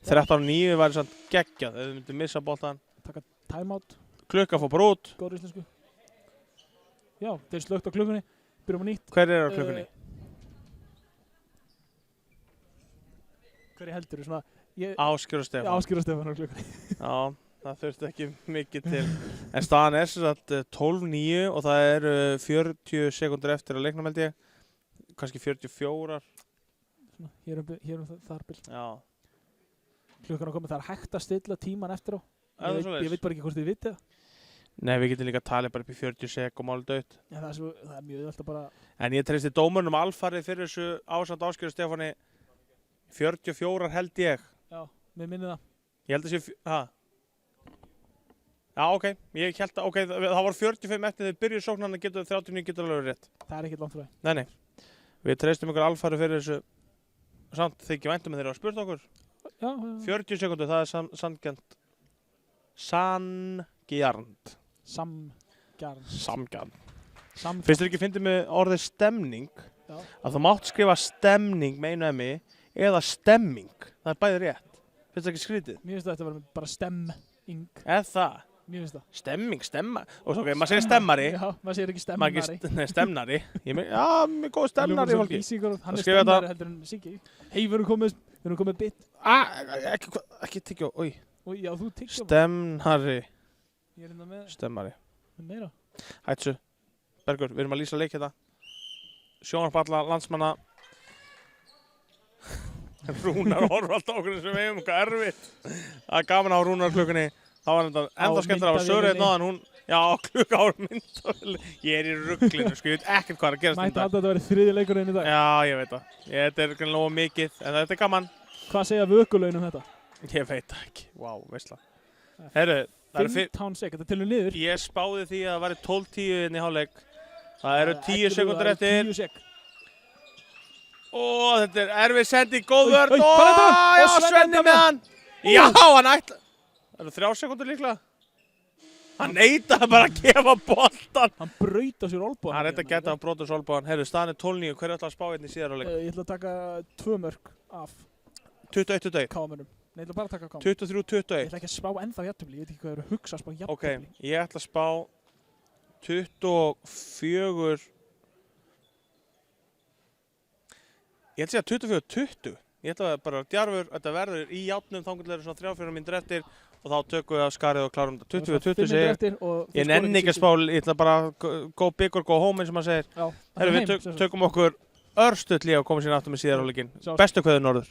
13:09 væri samt geggjað ef þið myndu missa boltan. Taka timeout. Klukka fór bara út. Góður íslensku. Já, þeir slögt á klukkunni. Byrjum á nýtt. Hver er á klukkunni? Hver heldur þú svona? Ásgeir og Stefán. Ásgeir og Stefán á klukkunni. Já, það þurfti ekki mikið til. En staðan er sem sagt 12:09 og það eru 40 sekúndur eftir að leiknum held ég. Kannski 44. Hér þar bil. Já. Klukkan á komið, það er hægt að stilla tíman eftir á. Ég veit bara ekki hvort þið vitið það. Nei, við getum líka talið bara upp í 40 sek og málið dött. Já, það er mjög auðvelt að bara... En ég treysti dómurnum alfarið fyrir þessu ásamt Ásgeir og Stefáni. 44 held ég. Já, mér minnir það. Ég held að sé... Já, ok. Ég held að... Ok, það var 45 eftir þegar byrjuð sóknarna getur 39 getur alveg rétt. Það er ekkert langt frá því. Nei. Við treystum ykkur alfarið fyrir þessu. Samt þykir væntum að þeir hafa spurt okkur. Já. 40 sekundur, það er sanngjarnt. Sanngjarnt. Samgjarnt. Finnst þér ekki fyndið með orðið stemning? Já. Að þú mátt skrifa stemning með einu emi eða stemming. Það er bæði rétt. Finnst það ekki skrítið? Mér finnst þetta að vera bara stemming. Eða það? Mér finnst það. Stemming, stemma. Og svo, ok, maður segir stemmari. Já, maður segir ekki stemmari. Nei, stemmnari. Já, mjög góð stemmari, fólki. Hann er stemmari heldur en Siggi. Hei, við erum komið bit. Ekki tyggjó, oi. Já, þú tyggjó. Stemmari. Ég er hérna með... Stemmari. Meira. Hætsu. Bergur, við erum að lýsa leik hérna. Sjónarpalla, landsmanna. Rúnar horfa alltaf okkur sem við hefum eitthvað erfitt. Það er gaman á Rúnar klukkunni. Það var enda skemmtilega að Söru hérna áðan, hún, já, klukka á myndavél. Ég er í ruglinu, sko, ég veit ekkert hvað er að gerast Mætti alltaf að þetta verið 3. leikurinn í dag. Já, ég veit það. Þetta er greinlega mikið, en þetta er gaman. Hvað segja vökulaunin þetta? Ég veit það ekki. Vá, veistla. Herru, það eru 15 sekúndur, þetta telur niður. Ég spáði því að það væri 12:10 inn í hálfleik. Það eru 10 sekúndur eftir. 10 sek. Ó, þetta er erfið sending, góð vörn. Já, Svenni með hann. Já, hann ætla. Það eru 3 sekúndur líklega. Hann neitaði bara að gefa boltan. Hann braut á sér olbúan. Hann reynda að geta að brota á sér olbúan. Herru, staðan er 12:9. Hver er alltaf að spá hérna í síðar hálfleik? Ég ætla að taka 2 mörk af 21-21. Kámanum. Nei, ég ætla bara að taka Kámanum. 23-21. Ég ætla ekki að spá ennþá jafntefli. Ég veit ekki hvað ég er að hugsa að spá jafntefli. Ok, ég ætla að spá 24. Ég ætla að segja 24-20. Ég ætla bara að djarfur, þetta verður í játnum, þá getur svona 3-4 mínútur eftir og þá tökum við af skarið og klárum þetta. 20-20 segir. Ég nenni ekki að spá, ég ætla bara go big or go home eins og maður segir. Já. Herru, við tökum okkur örstutt líka og komum síðan aftur með síðar hálfleikinn. Bestu kveður Norður.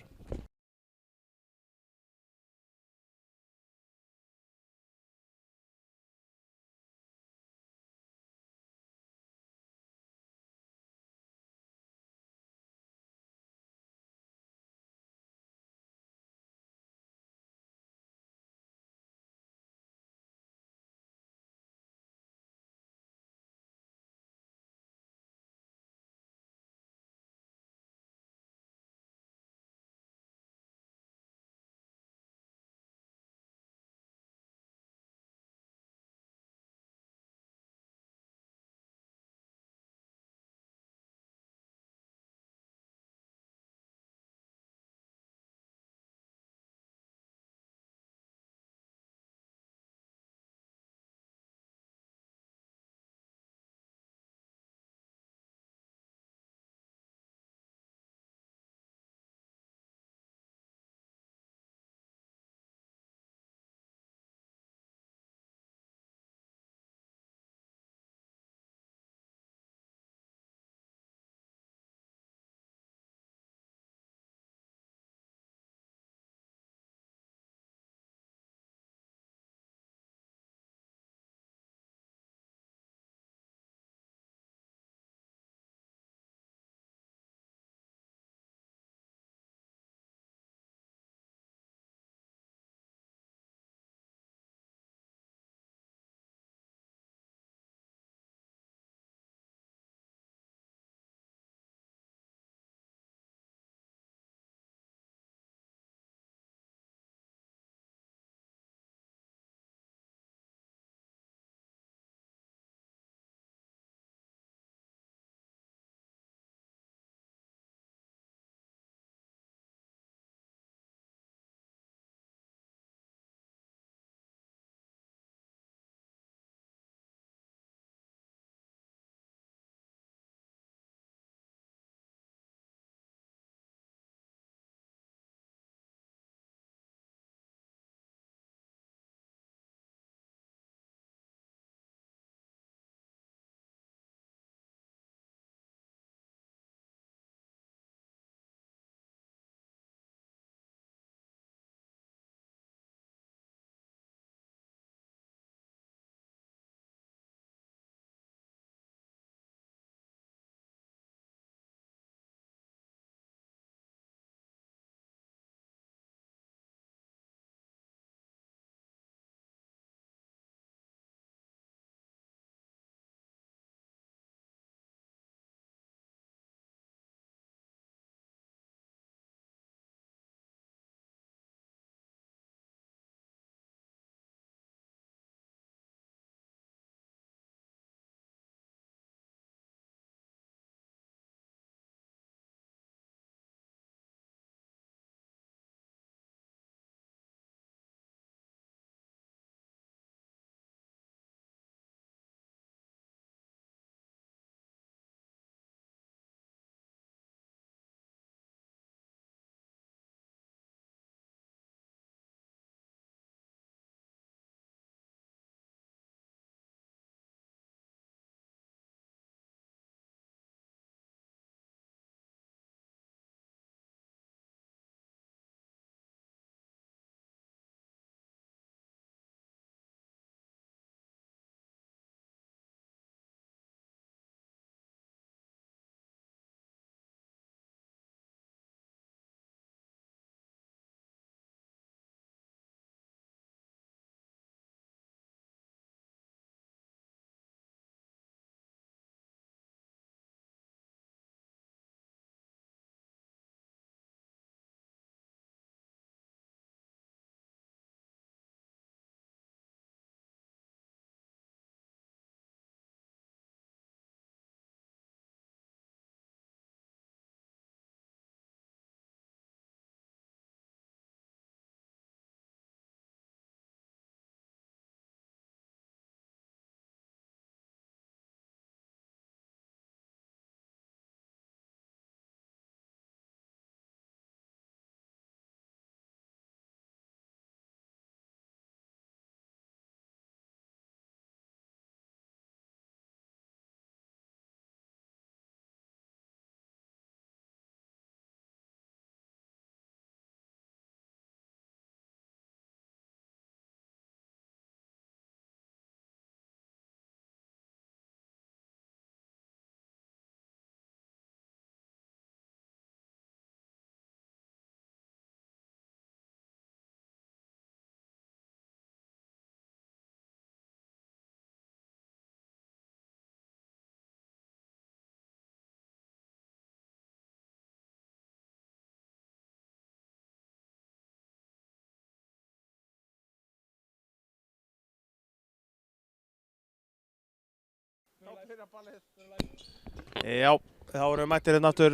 Já, þá erum við mættir hérna aftur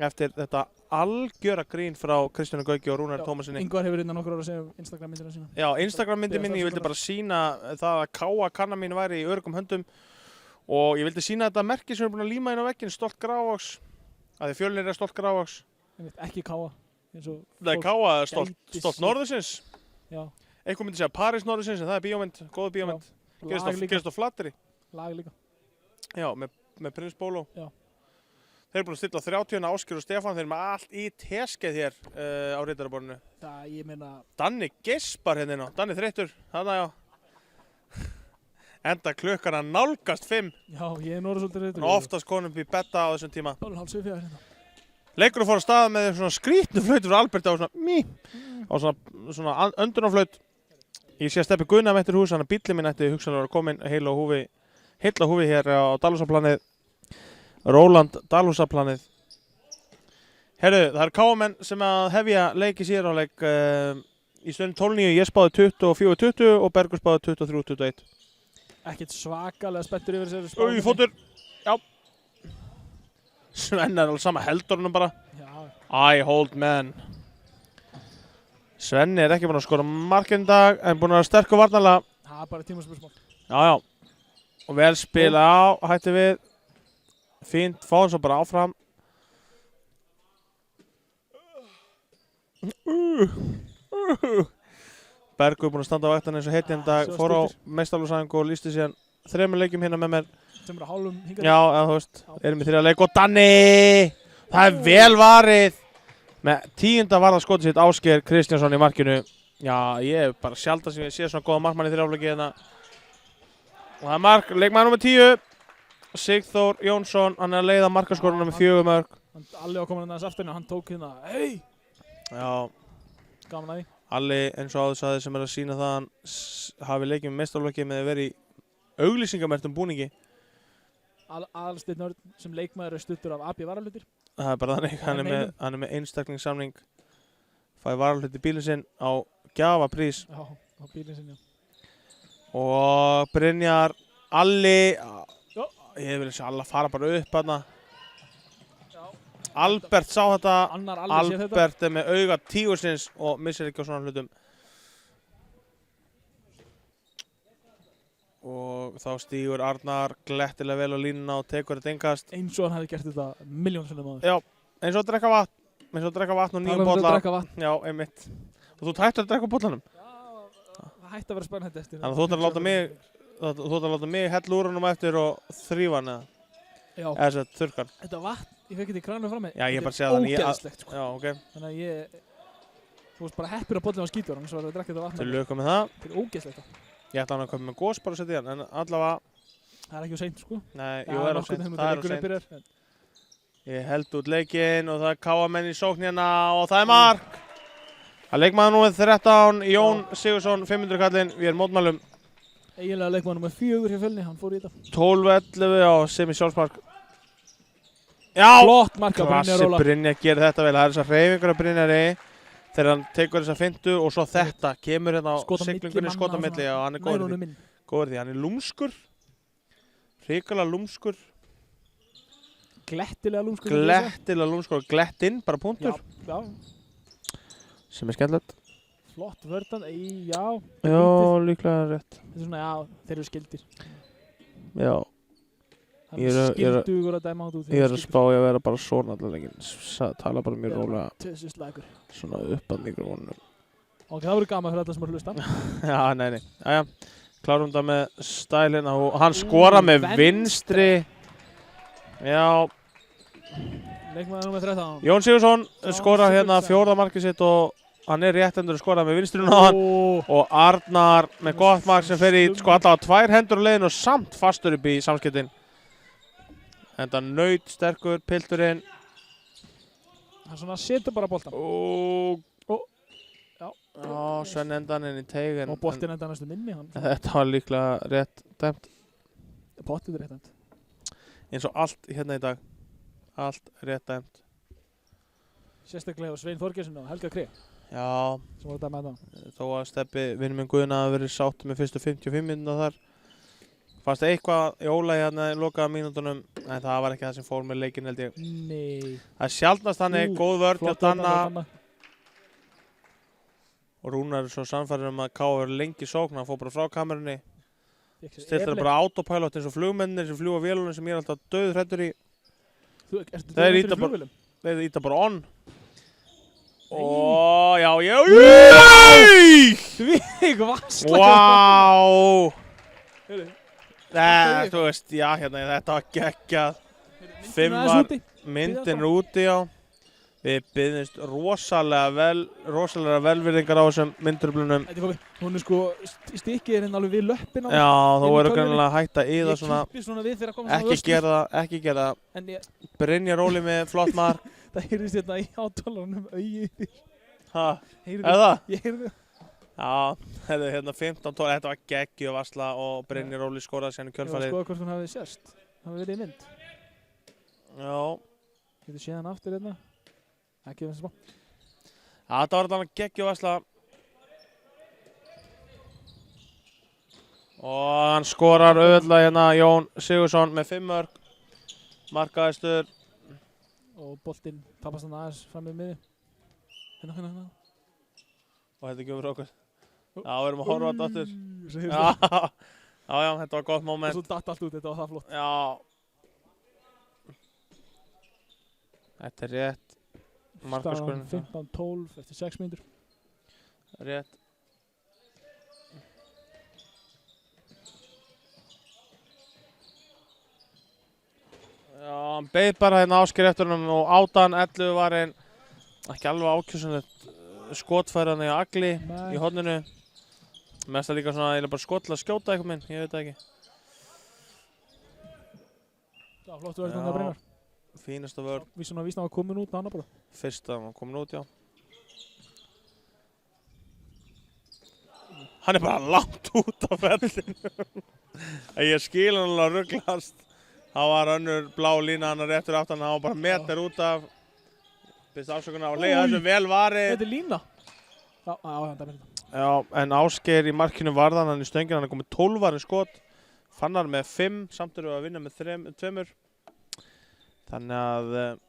eftir þetta algjöra grín frá Kristjáni Gauki og Rúnari Tómasinni. Ingvar hefur innan nokkur ára að segja Instagram myndina sína. Já, Instagram myndi minni, ég vildi bara sína það að káa kanna mín væri í öruggum höndum og ég vildi sína þetta merki sem við erum búin að líma inn á vegginn, Stolt Grafarvogs, að því Fjölnir er Stolt Grafarvogs. Ekki káa. Nei, káa er stolt Norðursins. Já. Eitthvað myndi segja París Norðursins, en það er bíómynd, góð bíómynd. Gerist á Flateyri. Lag líka. Já, með Prins Bóló. Já. Þeir eru búin að stilla á 30 Ásgeir og Stefán, þeir eru með allt í teskeið hér á Ritaraborðinu. Það, ég meina... Danni geispar hérna inn á, Danni þreyttur, þarna já. Enda klukkan að nálgast 5. Já, ég er norður svolítið þreyttur. Oftast konum upp í betta á þessum tíma. 12,5 hérna. Leikurinn fór að staða með svona skrítnu flautur fyrir Albert á svona á svona öndunarflaut. Ég sé að Steppi Gunnar mættir hús, hann að bíllinn minn ætti hugsanlega að koma inn heil á húfi hér á Dalhúsaplanið. Róland Dalhúsaplanið. Herru, það eru káamenn sem að hefja leik í síðarhálfleik í stöðunni 12-9. Ég spáði 24-20 og Bergur spáði 23-21. Ekkert svakalega spenntur yfir þessari spáði. Fótur. Já. Svenni er alveg sama heldurinn bara. Já. I hold man. Svenni er ekki búinn að skora markinn í dag en búinn að vera sterkur varnarlega. Það er bara tímaspursmál. Já. Og vel spila á, hætti við. Fínt, fáum svo bara áfram. Bergur búinn að standa á vaktan eins og heitin dag. Fór á meistaralóðsæfingu og lýsti síðan 3 leikjum hérna með mér. Sem eru hálfum hingað. Já, eða þú veist, erum í 3. leik og Danni! Það er vel varið! Með 10. varða skotið sitt Ásgeir Kristjánsson í markinu. Já, ég hef bara sjaldan sem ég sé svona góða markmann í 3. leiki hérna. Og það er mark, leikmaður nr. 10. Sigþór Jónsson, hann er að leiða markaskoruna með 4 mörk. Alli var komin aðeins aftur, hann tók hérna, hei! Já. Gaman að því. Alli, eins og áður sagði, sem er að sína það hann hafi leikið með meistaraflokki með að vera í auglýsingamerktum búningi. Aðalsteinn Örn sem leikmaður er stuttur af AB varahlutir. Það er bara þannig, hann er með einstaklingssamning. Fæði varahluti bílinn sinn á gjafaprís. Já, á bílinn sinn, já. Og Brynjar, Alli, ég vil sjá alla fara bara upp hérna. Albert sá þetta, Albert er með auga tígursins og missir ekki á svona hlutum. Og þá stígur Arnar glettilega vel á línuna og tekur þetta innkast. Eins og hann hefði gert þetta miljónsinnum áður. Já, eins og að drekka vatn. Eins og að drekka vatn og 9 bolla. Já, einmitt. Og þú hættir að drekka bollanum? Já, það hætti að vera spennandi eftir. Þannig að þú ætlar að láta mig hella úr honum eftir og þrífa hann eða? Já. Eða þess að þurrkan. Þetta vatn, ég fekk þetta í kranum frammi. Já, ég bara segja þannig. Ógeðslegt, sko. Já, ok. Þannig að þú veist bara heppir að bollin var skítur, annars var það að drekka þetta vatn. Til lögum með það. Þetta er ógeðslegt. Ég ætla hann að koma með gos bara að setja í hann, en allavega... Það er ekki á seint, sko. Nei, jú, það er á seint. Það er á seint. Ég held út leikinn og það er káamenn í sókn hérna og það er mark! Það er leikmaður númer 13, Jón Sigursson, 500 kallinn, við erum mótmælum. Eiginlega leikmaður númer 4 hjá Fjölni, hann fór í þetta. 12-11 á semi sjálfsmark. Já! Flott mark á Brynjar Óla. Klassi Brynjar gerir þetta vel, það er þessar hreyfingar á Brynjari. Þegar hann tekur þessa fintu og svo þetta kemur hérna á siglingunni skotamilli og hann er góður því. Góður því, hann er lúmskur. Hrikalega lúmskur. Glettilega lúmskur. Glettilega lúmskur og glettinn, bara punktur. Já. Sem er skemmtilegt. Flott vördan, já. Já, líklega rétt. Þetta er svona, já, þeir eru skildir. Já. Ég er að spá ég að vera bara svona allar leginn. Tala bara mjög rólega. Svona upp að mikrofónunum. Ok, það voru gaman fyrir þetta sem er að hlusta. Já, nei. Jæja, klárum þetta með stælina og hann skora með vinstri. Já. Leikmaður númer 13. Jón Sigursson skorar hérna 4. markið sitt og hann er réttendur að skora með vinstrinu á hann. Og Arnar með gott mark sem fer í allavega 2 hendur á leiðin og samt fastur upp í samskiptin. Enda naut sterkur, pilturinn. Hann svona setur bara boltan. Já, Svenni endan inn í teigin. Og boltinn endan næstu minni. Þetta var líklega rétt dæmt. Pottið rétt dæmt. Eins og allt hérna í dag. Allt rétt dæmt. Sérstaklega hefur Svein Þorgeirsson og Helga Kré. Já. Sem voru dæma þetta. Þó að Steppi, vinnur minn Guðna, hafi verið sátt með fyrstu 55 minúturnar þar. Fannst eitthvað í ólagi hérna í lokaða mínútunum, en það var ekki það sem fór með leikinn held ég. Nei. Það er sjaldnast þannig, góð vörn hjá Danna. Og Rúnar er svo sannfærður að K.A. verður lengi sókn, hann fór bara frá kamerunni. Stillir bara autopilot eins og flugmennir sem fljúa vélunum sem ég er alltaf döðhræddur í. Þeir íta bara on. Ó, já. Þvílík varsla. Vá. Þú veist, já, hérna, þetta var geggjað. Myndin er úti, já. Við biðumst rosalega velvirðingar á þessum myndurblunum. Hún er sko, stikkið er hérna alveg við löppina. Já, þú verður greinilega að hætta í það svona. Ég kippi svona við þegar að koma svona östur. Ekki gera það. Brynjar Óli með flott mark. Það heyrðist hérna í átalarnum augið. Hæ? Er það? Ég heyrði það. Já, þetta er hérna 15-12. Þetta var geggjuð varsla og Brynjar Óli skoraði sérna í kjölfarið. Ég var að skoða hvort hún hafi sést. Það hafi verið í mynd. Já. Getur séð hann aftur hérna. Ekki þess að spá. Þetta var alltaf geggjuð varsla. Og hann skorar auðvitað hérna Jón Sigurðsson með 5 mörk. Markaðistur. Og boltinn tapast hann aðeins fram með miði. Hérna. Og þetta gefur okkur. Já, við erum að horfa á þetta aftur. Já, þetta var gott moment. Og svo datt allt út, þetta var það flott. Já. Þetta er rétt. Staðan 15-12 eftir 6 mínútur. Rétt. Já, hann beið bara hérna Ásgeir eftir honum og átan 11 var einn ekki alveg ákjósanlegt skotfæran í agli í horninu. Mest að líka svona eiginlega bara skotla skjóta eitthvað minn, ég veit það ekki. Já, flottu verður þannig að Brynjar. Fínasta vörn. Vísum að var komin út með hana bara. Fyrsta var komin út, já. Hann er bara langt út af vellinu. Ég skil hann alveg að rugglast. Það var önnur blá lína hann réttur aftan, hann var bara meter út af. Byrst afsökunar á leiða þessu vel varið. Þetta er lína. Já, það er mynda. Já, en Ásgeir í markinu varðan hann í stöngin, hann er komið 12 varinn skot. Fannar með 5, samt eru að vinna með 2. Þannig að...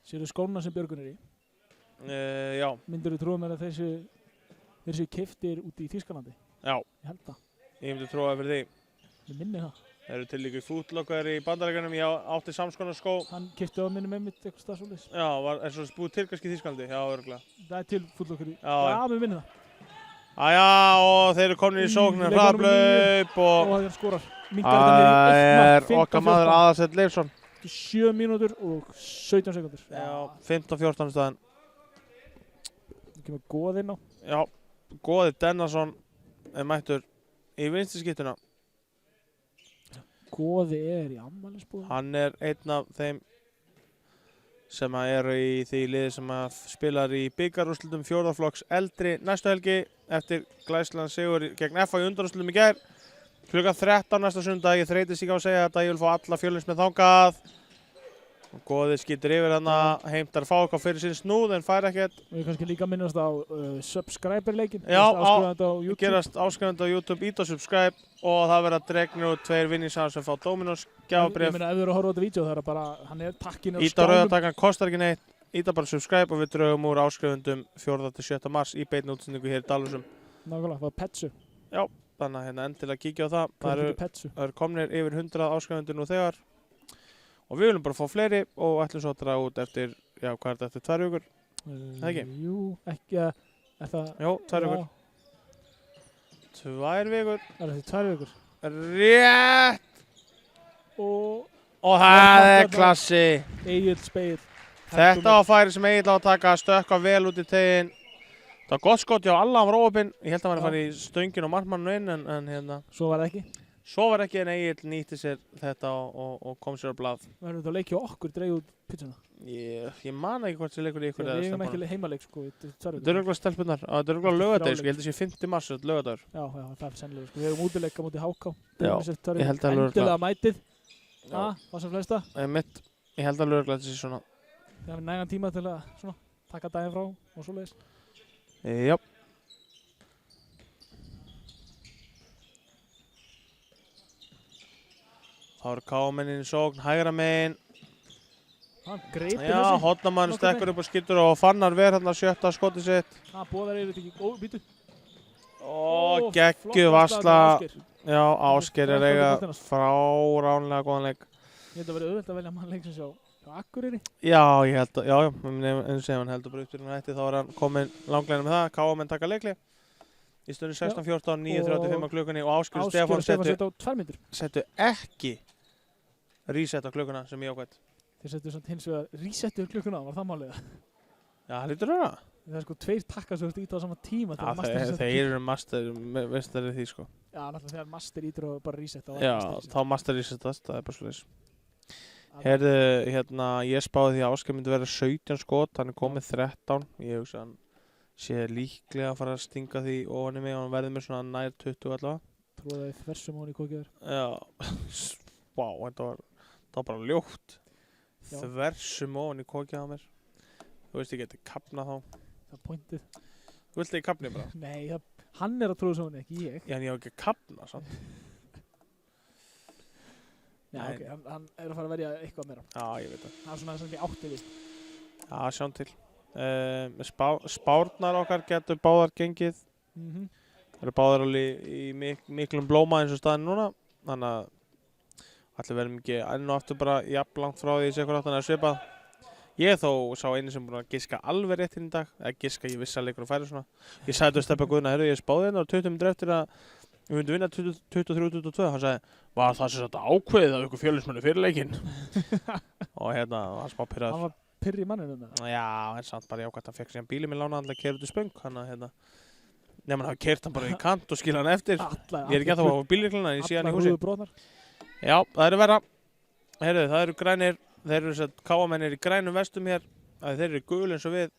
Sérðu skóna sem Björgun er í? Já. Myndirðu trúa mér að þeir séu keyptir út í Þýskalandi? Já. Ég held það. Ég myndi trúa fyrir því. Ég minni það. Þeir eru til líka í Footlocker í Bandaríkjunum, ég átti samskonar skó. Hann keypti á minni með mitt eitthvað stað svoleiðis. Já, er svo búið til kannski í Þýskalandi, já, örugglega. Það er til Footlocker í... Já, mér minni það. Já, og þeir eru komin í sóknir, hraðablaup og... Og þeir skorar. Það er okkar maður Aðalsteinn Leifsson. 7 mínútur og 17 sekundur. Já, 15-14 staðan. Það kemur Góð inn á. Já, Góði Dennarsson er mættur í vinstri skyttuna. Góði er í afmælisboði. Hann er einn af þeim sem eru í því liði sem spilar í bikarúrslitum 4. flokks eldri næstu helgi eftir glæsilegan sigur gegn FH í undanúrslitum í gær. Klukkan 13 næsta sunnudag, ég þreytist ekki á að segja þetta, ég vil fá alla fjölins með þangað. Og Góði skýtur yfir þarna, heimtar fá eitthvað fyrir sín snúð en fær ekkert. Og ég kannski líka minnast á subscriber-leikinn. Já, gerast áskrifandi á YouTube, ít á subscribe og það verða dregnir út 2 vinningshafar sem fá Dominos gjafabréf. Ég meina ef þú eru að horfa á þetta vídeo það er bara, hann er takkinn á skjánum. Ít á rauðartakkan kostar ekki neitt, ít bara subscribe og við draugum úr áskrifundum 4. til 7. mars í beinni útsendingu hér í Dalvísum. Nákvæmlega, það var Petsu. Já, þannig að hérna endilega kíkja á það. Það eru komnir yfir 100 áskrifendur nú þegar. Og við viljum bara fá fleiri og ætlum svo að draga út eftir, já, hvað er þetta, eftir 2 vikur? Það ekki? Jú, ekki, er það... Jó, 2 vikur. 2 vikur. Er það 2 vikur? Rétt! Og það er klassi. Egill Spegill. Þetta var færi sem Egill á að taka, stökkva vel út í teginn. Það var gott skot, já, alla hann var óopinn. Ég held að hann var að fara í stöngin og markmanninu inn, en hérna... Svo var það ekki? Svo var ekki en Egill nýtti sér þetta og kom sér á blað. Verður þetta að leikja okkur dreigja út pizzuna? Ég man ekki hvort sem leikur í ykkur eða stelpunum. Við hefum ekki heimaleik sko. Þetta er örugglega stelpunar. Þetta er örugglega laugardagur sko. Ég held að það sé 5. mars, þetta er laugardagur. Já, það er sennilega sko. Við hefum útileika mútið HK. Já, ég held að endilega mætið. Hvað sem flesta? Ég held að örugglega þetta sé svona. Við hefum nægan tíma til að svona, taka daginn frá og svoleiðis. Já. þá eru kámennin í sókn, hægra megin. Hann greipir Já, þessi. Hornamann stekkur upp og skýtur og Fannar ver hérna 7. skotið sitt. Boðar yfir þetta ekki. Býtu. Og geggjuð varsla. Já, Ásgeir er eiga fáránlega góðan leik. Ég held að vera auðvelt að velja mann leiksins hjá Akureyri. Já, ég held að, eins og ef hann heldur bara upp til hún hætti þá er hann komin langleginn með það. Káamenn taka leikli. Í stundu 16:14, 9:35 á klukkunni og Ásgeir Stefán settu ekki reset á klukkuna sem ég ákvæmt. Þeir settu samt hins vegar resetu klukkuna, var það málið? Já, það lítur það. Það er sko 2 takkar sem þú ert ít á sama tíma. Já, þeir eru masterið því sko. Já, náttúrulega þegar master ítur og bara reset á. Já, þá master resetast, það er bara svolítið. Herðu, hérna, ég spáði því að Ásgeir myndi vera 17 skot, hann er komið 13. Ég hugsa að hann sé líklega að fara að stinga því ofan í mig og hann verði með svona nær 20 allavega. Tróðaði þversum ofan í kokið þér. Já, vá, þetta var bara ljótt. Þversum ofan í kokið á mér. Þú veist ég geti kapnað þá. Það er pointið. Þú vilt ekki kapni bara? Nei, hann er að tróða svo hann, ekki ég. Já, en ég á ekki að kapna samt. Já, ok, hann er að fara að verja eitthvað meira. Já, ég veit það. Það er svona sem ég átti við. Já, sjáum til. Spárnar okkar getur báðar gengið. Það eru báðar alveg í miklum blóma eins og staðin núna. Þannig að allir verðum ekki enn og aftur bara jafn langt frá því þessi eitthvað áttan að svipað. Ég þó sá einu sem búin að giska alveg rétt inn í dag. Eða giska, ég vissi að leikur að færa svona. Ég sagði þetta Stebba Guðna, heyrðu ég spáði hérna og 20 minnir eftir að við myndum vinna 23-22. Hann sagði, var það sem þetta ákveðið af ykkur fjölusmennu fyrir leikinn? Og hérna, það var smá pyrraður. Hann var pyrr í manninu þetta? Já, en samt bara jákvæmt, hann fekk síðan bílið mér lána að keyra út í spöng. Hann að hérna, nefnum hann hafi keyrt hann bara í kant og skilja hann eftir. Ég er ekki að það var bílíkluna, ég sé hann í húsi. Já, það eru verra. Heyrðu, það eru grænir, þeir eru þess að káamennir í grænum vestum hér. Þeir eru gul eins og við.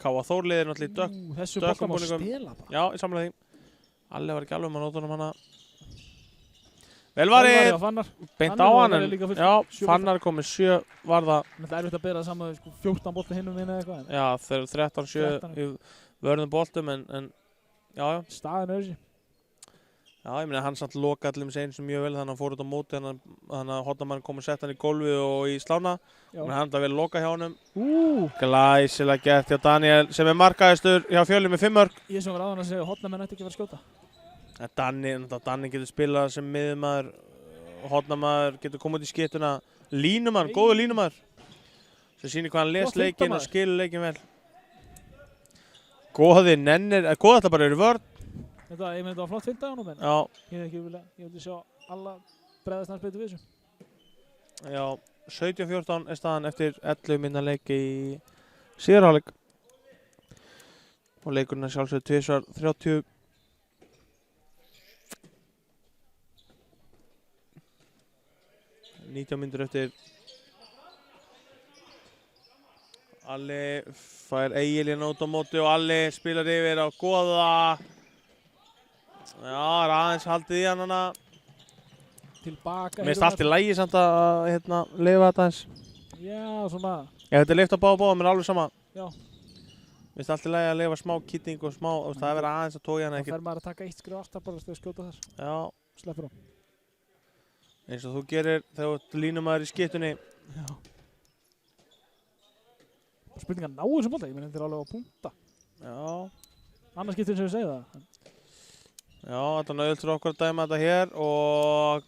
Káa Þórliðir náttúrulega í þessu bolta má stela bara. Já, ég samla því. Alli var ekki alveg að nóta hana. Vel varið, beint á hann. Já, Fannar kom með 7 varða. Það er erfitt að bera það saman 14 bolta hinnum inn eða eitthvað. Já, þeir eru 13-7 í vörðum boltum en já. Staðin er þessi. Já, ég meina hann samt loka allir með segin sem mjög vel þannig að hann fór út á móti þannig að Hornamann kom og sett hann í gólfið og í slána. Hann handla vel loka hjá honum. Glæsilega gert hjá Daniel sem er markaðistur hjá Fjölni með 5 mörk. Ég sem var áðan að segja að Hornamenn ætti ekki að vera að skjóta. Danni getur spilað sem miðjumaður, Hornamaður getur komið út í skyttuna. Línumaður, góður línumaður. Sem sýnir hvað hann les leikinn og skilur leikinn vel. Góði þetta bara eru vörn. Ég myndi að það var flott fylgd á honum, en ég vildi sjá alla bregðast hans betur við þessu. Já, 17-14 er staðan eftir 11 minna leik í síðari hálfleik. Og leikurinn er sjálfsögðu tvisvar 30. Nítján mínútur eftir. Alli fær Egilinn út á móti og Alli spilar yfir á Goða. Já, það er aðeins haldið í hann hana. Tilbaka. Mér finnst allt í lagi samt að lifa þetta eins. Já, svona. Ef þetta er lift á báða, mér er alveg sama. Já. Mér finnst allt í lagi að lifa smá kýtning og smá, það er verið aðeins að tója hann ekkert. Það fer maður að taka 1 skrif aftar bara þegar skjóta þar. Já. Sleppur á. Eins og þú gerir þegar þú línum maður í skittunni. Já. Spurning að ná þessum bolta, ég meni þetta er alveg á punta. Já. Annars skiptir sem við segja það. Já, þetta er nauðvöld fyrir okkur að dæma þetta hér og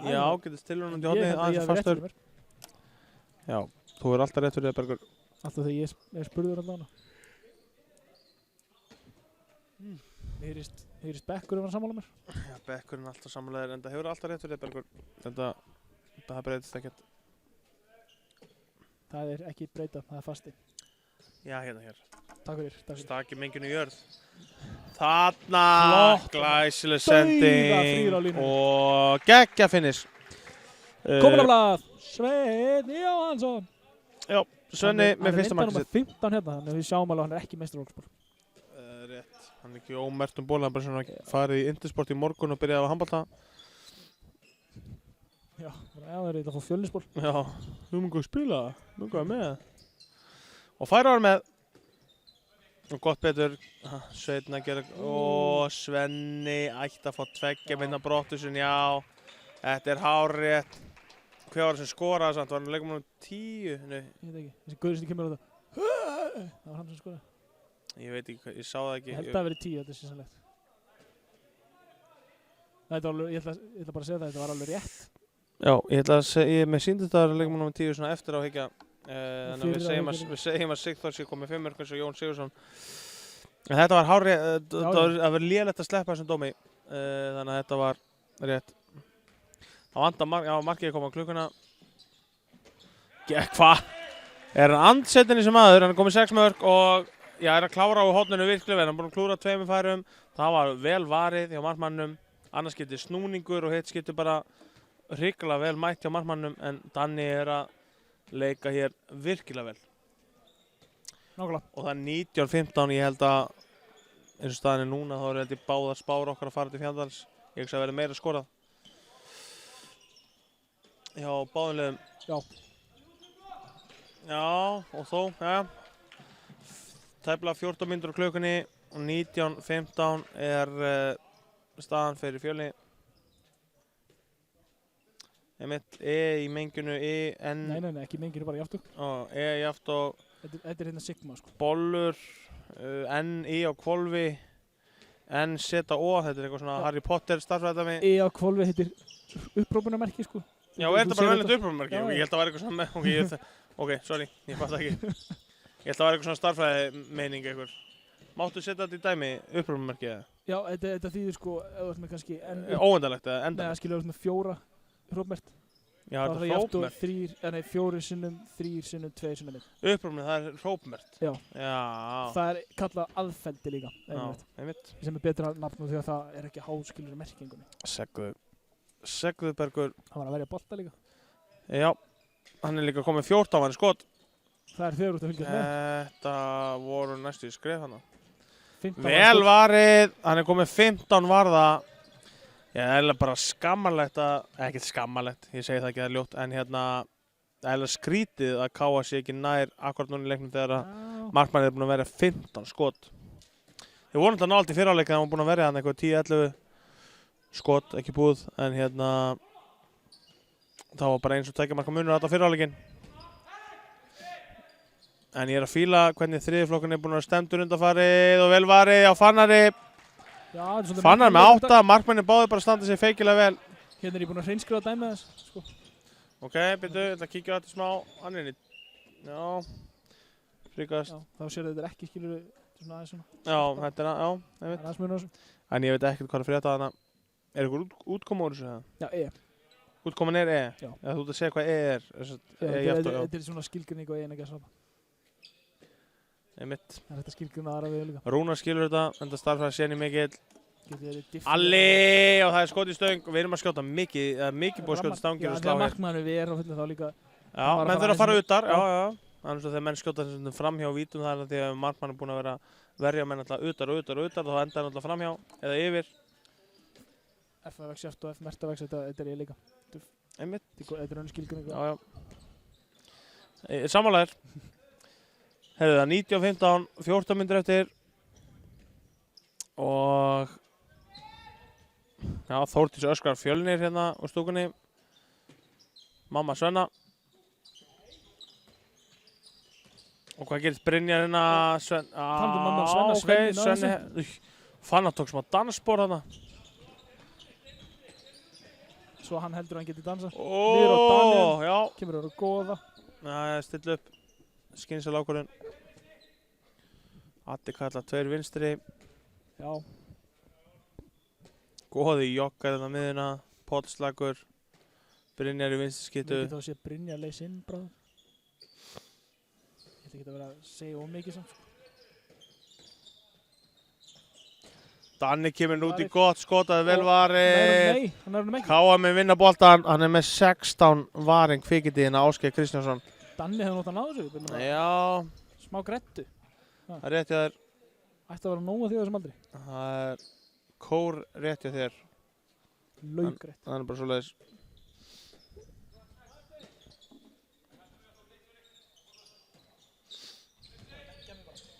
já, getur stilur hann til hodni aðeins fastur. Já, þú er alltaf rétt fyrir það, Bergur. Alltaf þegar ég spurður allavega. Heyrist Bekkurinn var að sammála mér? Já, Bekkurinn er alltaf sammálaðir en það hefur alltaf rétt fyrir það, Bergur. Það breytist ekkert. Það er ekki breyta, það er fasti. Já, hér. Takk fyrir. Staki menginu jörð. Þarna, glæsileg sending og geggja finish. Komin af blað, Sveinn Jóhannsson. Já, Svenni með fyrsta markið sitt. Hann er 15 hérna, þannig að við sjáum alveg að hann er ekki meistaraflokksból. Rétt, hann er ekki ómerkt ból, hann er bara svona farið í Intersport í morgun og byrjaði að handbolta. Já, það er eitthvað að fá Fjölnisból. Já, þú erum ekki að spila, þú erum ekki að með. Og færa var með. Og gott betur, Sveinn að gera, Svenni ætti að fá 2 minna brottusun, já. Þetta er hárrétt. Hver var sem skoraði samt? Var hann leikum um 10? Nei, Ég veit ekki. Þessi guður sem kemur á þetta. Það var hann sem skoraði. ég veit ekki, ég sá það ekki. Ég held að það verið 10, þetta er sérstæðilegt. Ég ætla bara að segja það, þetta var alveg rétt. Já, ég ætla að segja, mér síndi þetta að leikum um 10 svona eftir á higgja. Þannig að við segjum að Sigþór sé komið 5 mörk eins og Jón Sigurðsson. En þetta var hárrétt, það var lélegt að sleppa þessum dómi. Þannig að þetta var rétt. Það vantar markið að koma á klukkuna. Hvað? Er hann andsettin í sem maður, hann er komið 6 mörk og er að klára á horninu virkilega vel. Hann er búinn að klúra 2 færum. Það var vel varið hjá markmannum. Annars getur snúningur og hitt getur bara hrikalega vel mætt hjá markmannum. En Danni er að leika hér virkilega vel. Nákvæmlega. Og það er 19-15, ég held að eins og staðan er núna, þá held ég báðar spár okkar að fara til Fjandals. Ég hugsa að verði meira skorað. Já, báðum liðum. Já. Já, og þó, tæplega 14 mínútur á klukkunni og 19-15 er staðan fyrir Fjölni. Einmitt, í menginu, N. Nei, ekki í menginu, bara í aftur. Í aftur. Þetta er hérna Sigma, sko. Bollur, N, á hvolfi, N, Z, O, þetta er eitthvað svona Harry Potter starffræðdæmi. Á hvolfi heitir upprópunarmerki, sko. Já, er þetta bara velnett upprópunarmerki? Ég held að það væri eitthvað svona ok, sorry, ég fatt ekki. Ég held að það væri eitthvað svona starffræði meining eitthvað. Máttu setja þetta í dæmi, upprópunarmerki eða? Já, þetta þýðir sko, ef þú ert með kannski óendalegt eða endalegt? Nei, skilur þú ert með 4 hrópmert. Já, þetta er hrópmert. 4 sinnum, 3 sinnum, 2 sinnum 1. Upprópunni, það er hrópmert? Já. Já. Það er kallað aðfeldi líka. Já, einmitt. Sem er betra nafn því að það er ekki háskilur merkingunni. Segðubergur. Hann var að verja bolta líka. Já, hann er líka komið 14 vann skot. Það er þegar út að fylgjast með. Þetta voru næstu í skref hana. Vel varið, hann er komið 15 varða. Það er bara skammarlegt ekkert skammarlegt, ég segi það ekki, það er ljótt, en hérna, það er skrítið að Káa sé ekki nær akkurat núna í leiknum þegar markmannið er búinn að verja 15 skot. Ég voru náttúrulega nált í fyrrháleik þegar hann var búinn að verja hann eitthvað 10-11 skot, ekki búið, en hérna, það var bara eins og tveggja marka munur á þetta fyrrháleikin. En ég er að fíla hvernig þriðjuflokkurinn er búinn að vera stemdur undanfarið og vel varið á Fannari. Fannar með 8, markmennin báði bara að standa sig feikilega vel. Hérna er ég búinn að hreinskrifa dæmi þess, sko. Ok, byrju, ég ætla að kíkja á þetta smá. Hann er inn í, fríkast. Já, þá sér þetta ekki, skilur við, svona aðeins svona. Já, þetta er, ég veit. Það er aðeins mjög náttúrulega. En ég veit ekkert hvað er að frétta þarna. Er eitthvað útkoma úr þessu það? Já, Útkoman er Já. Þú ert að segja hvað er. Þetta er svona skilgrinning og ekki að svapa. Einmitt. Það er þetta skilgrinna aðra við líka. Rúnar skilur þetta, enda starffræði séni mikill. Alli, og það er skot í stöng og við erum að skjóta mikið búið að skjóta stangir og slá hér. Já, þegar markmannur við erum að finna þá líka. Já, menn þurfa að fara utar, já. Annars þegar menn skjóta framhjá vítum, það er því að markmann er búinn að vera verja menn alltaf utar, þá endar hann alltaf framhjá eða yfir. F-vex, F og F-mertavex, þetta er ég líka. Einmitt. Þetta er önnur skilgrinning. Já. Sammálaðir. Herðu það, 19-15, 14 mínútur eftir. Og já, Þórdís öskrar Fjölnir hérna úr stúkunni. Mamma Svenna. Og hvað gerist Brynjar hérna? Svenni. Fannar tók smá dansspor þarna. Svo hann heldur að hann geti dansa. Niður á Daniel. Já. Kemur að vera góða. Já, stilla upp. Skynsal ákvörðun. Addi kallar 2 vinstri. Já. Góði jokkar þarna miðuna. Pottslagur. Brynjar í vinstri skyttu. Við getum þá að sé Brynjar leys inn, bráður. Ég ætla ekki að vera að segja mikið samt. Danni kemur út í gott skot, það er vel varið. Nei, hann er ekki. Káa með vinna boltan, hann er með 16 varing kvikindíðina Ásgeir Kristjánsson. Danni hefur náttúrulega náðu þessu. Já. Smá grettu. Það er rétt hjá þér. Ætti að vera nóg að því þessum aldri. Það er kór rétt hjá þér. Laugrétt. Það er bara svoleiðis.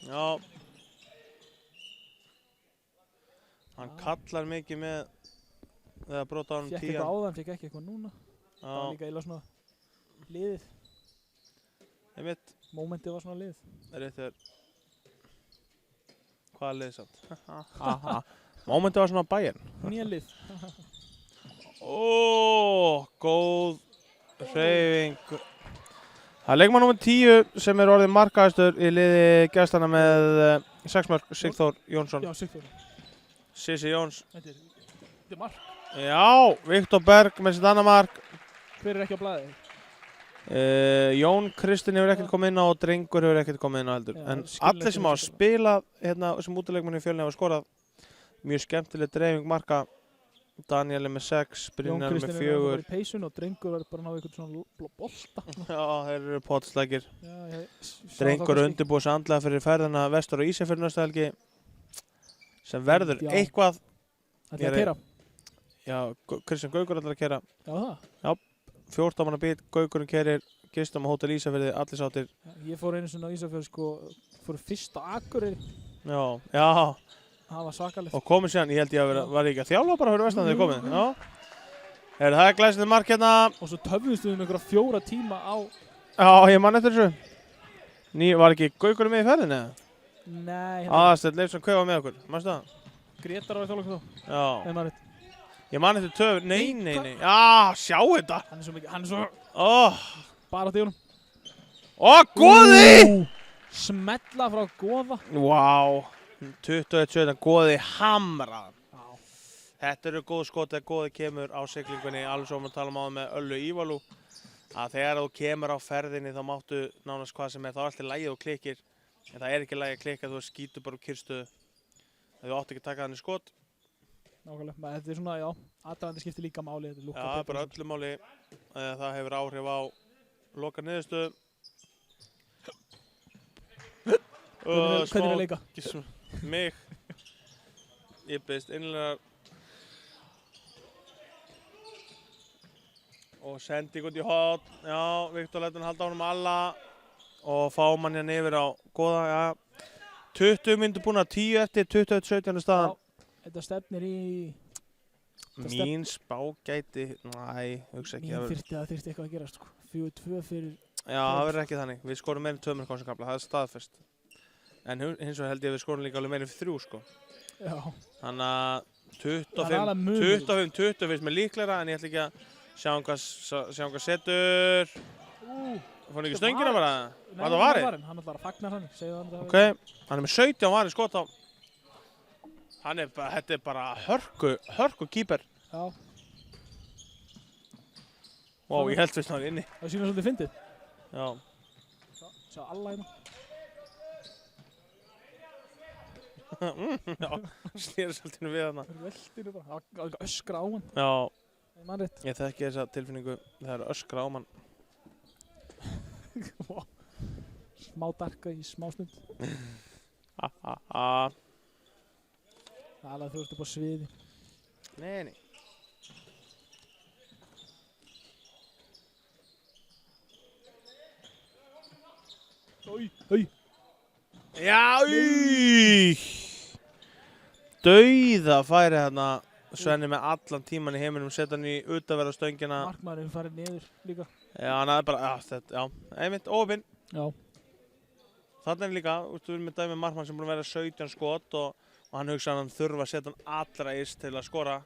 Já. Hann kallar mikið með eða brota á hann Fekk 10. eitthvað áðan, fekk ekki eitthvað núna. Það var Já, líka illa svona liðið. einmitt, Mómentið var svona liðið. rétt er. Hvaða lið samt? Mómentið var svona Bayern. Nýja lið. Góð hreyfing. Það er leikmann númer 10 sem er orðið markahæstur í liði gæstana með 6 mörk, Sigþór Jónsson. Já, Sigþór. Sissi Jóns. Þetta er mark. Já, Viktor Berg með sitt annar mark. Hver er ekki á blaði? Jón Kristinn hefur ekkert komið inn á og Drengur hefur ekkert komið inn á heldur. Já, En skilur allir ekki sem hafa þessu. spilað hérna sem útileikmann í Fjölni hafa skorað. Mjög skemmtileg dreifing marka. Daniel er með 6, Jón Brynjar Kristinn með er 4. bara í peysun og Drengur var bara að ná eitthvað svona bolta. Já, þeir eru potslækir. Já, Drengur er undirbúið sig andlega fyrir ferðina vestur á Ísafjörð næsta helgi. Sem verður Já. eitthvað. Það er að keyra. Já, Kristján Gaukur ætlar að keyra. Já, það. 14 manna bíl, Gaukurinn keyrir, gistum á Hótel Ísafjörði, allir sáttir. Ég fór einu svona á Ísafjörð sko, fór fyrst á Akureyri. Já. Það var svakalegt. Og komið síðan, ég held ég að vera, var ég ekki að þjálfa bara fyrir vestan þegar þið komið? Já. Það er glæsið mark hérna. Og svo töfðumst við einhverja 4 tíma á... Já, ég man eftir þessu. Var ekki Gaukurinn með í ferðinni eða? Nei. Aðalsteinn Leifsson Kaufa með okkur, mannstu það? Grétar var í þjálfum þá. Já. Nei, maður veit. Ég man eftir töfur, nei. Já, sjá þetta. Hann er svo mikið, hann er svo... Bara á tíunum. Góði! Smetla frá Goða. Vá. 21-17, Góði hamraðan. Já. Þetta eru góð skot þegar Góði kemur á siglingunni, alveg svo að tala um áður með Öllu Ívalú. Að þegar þú kemur á ferðinni þá máttu nánast hvað sem er, þá er alltaf lægið og klikkir. En það er ekki lægið að klikka, þú skýtur bara úr kyrrstöðu. Þú átt ekki að taka þannig skot. Nákvæmlega, þetta er svona, já, aðdragandi skiptir líka máli. Já, bara öllu máli. Það hefur áhrif á loka niðurstöðu. Hvernig er leika? Mig. Ég byrst innlega. Og sending út í hot. Já, Viktor lætur hann halda honum alla. Og fá mann hérna yfir á Góða, já. 20 mínútur búin að 10 eftir, 21-17 staðan. Þetta stefnir í... Mín spá gæti, hugsa ekki. Mín þyrfti eitthvað að gera, sko. 4-2 fyrir... Já, það verður ekki þannig. Við skorum meira en 2 mörk á þessum kafla, það er staðfest. En hins vegar held ég að við skorum líka alveg meira en 3, sko. Já. Þannig að 25 finnst mér líklegra, en ég ætla ekki að sjá hann hvað setur. Fór ekki stöngina bara? Var það varið? Hann ætlar að fagna hann, segja hann. Ok, hann er með 17 varið skot á. Þetta er bara hörku kýper. Já. Vá, ég held fyrst hann inni. Það sýnir svolítið fyndið. Já. Sjá alla hérna. Já, snýra svolítið við hana. Veltinu bara, það var öskra á hann. Já, Mannrétt. ég þekki þessa tilfinningu. Það er öskra á mann. Smá darka í smá stund. Alveg þú ert upp á sviði. Nei. Oi. Já, dauða færi hérna Svenni með allan tíman í heiminum, setja hann í utanverða stöngina. Markmaðurinn farið niður líka. Já, hann aðeins bara, einmitt, óvinn. Já. Þannig er líka, við erum með dæmi markmann sem búin að vera 17 skot og hann hugsa hann þurfa að setja hann allra yst til að skora.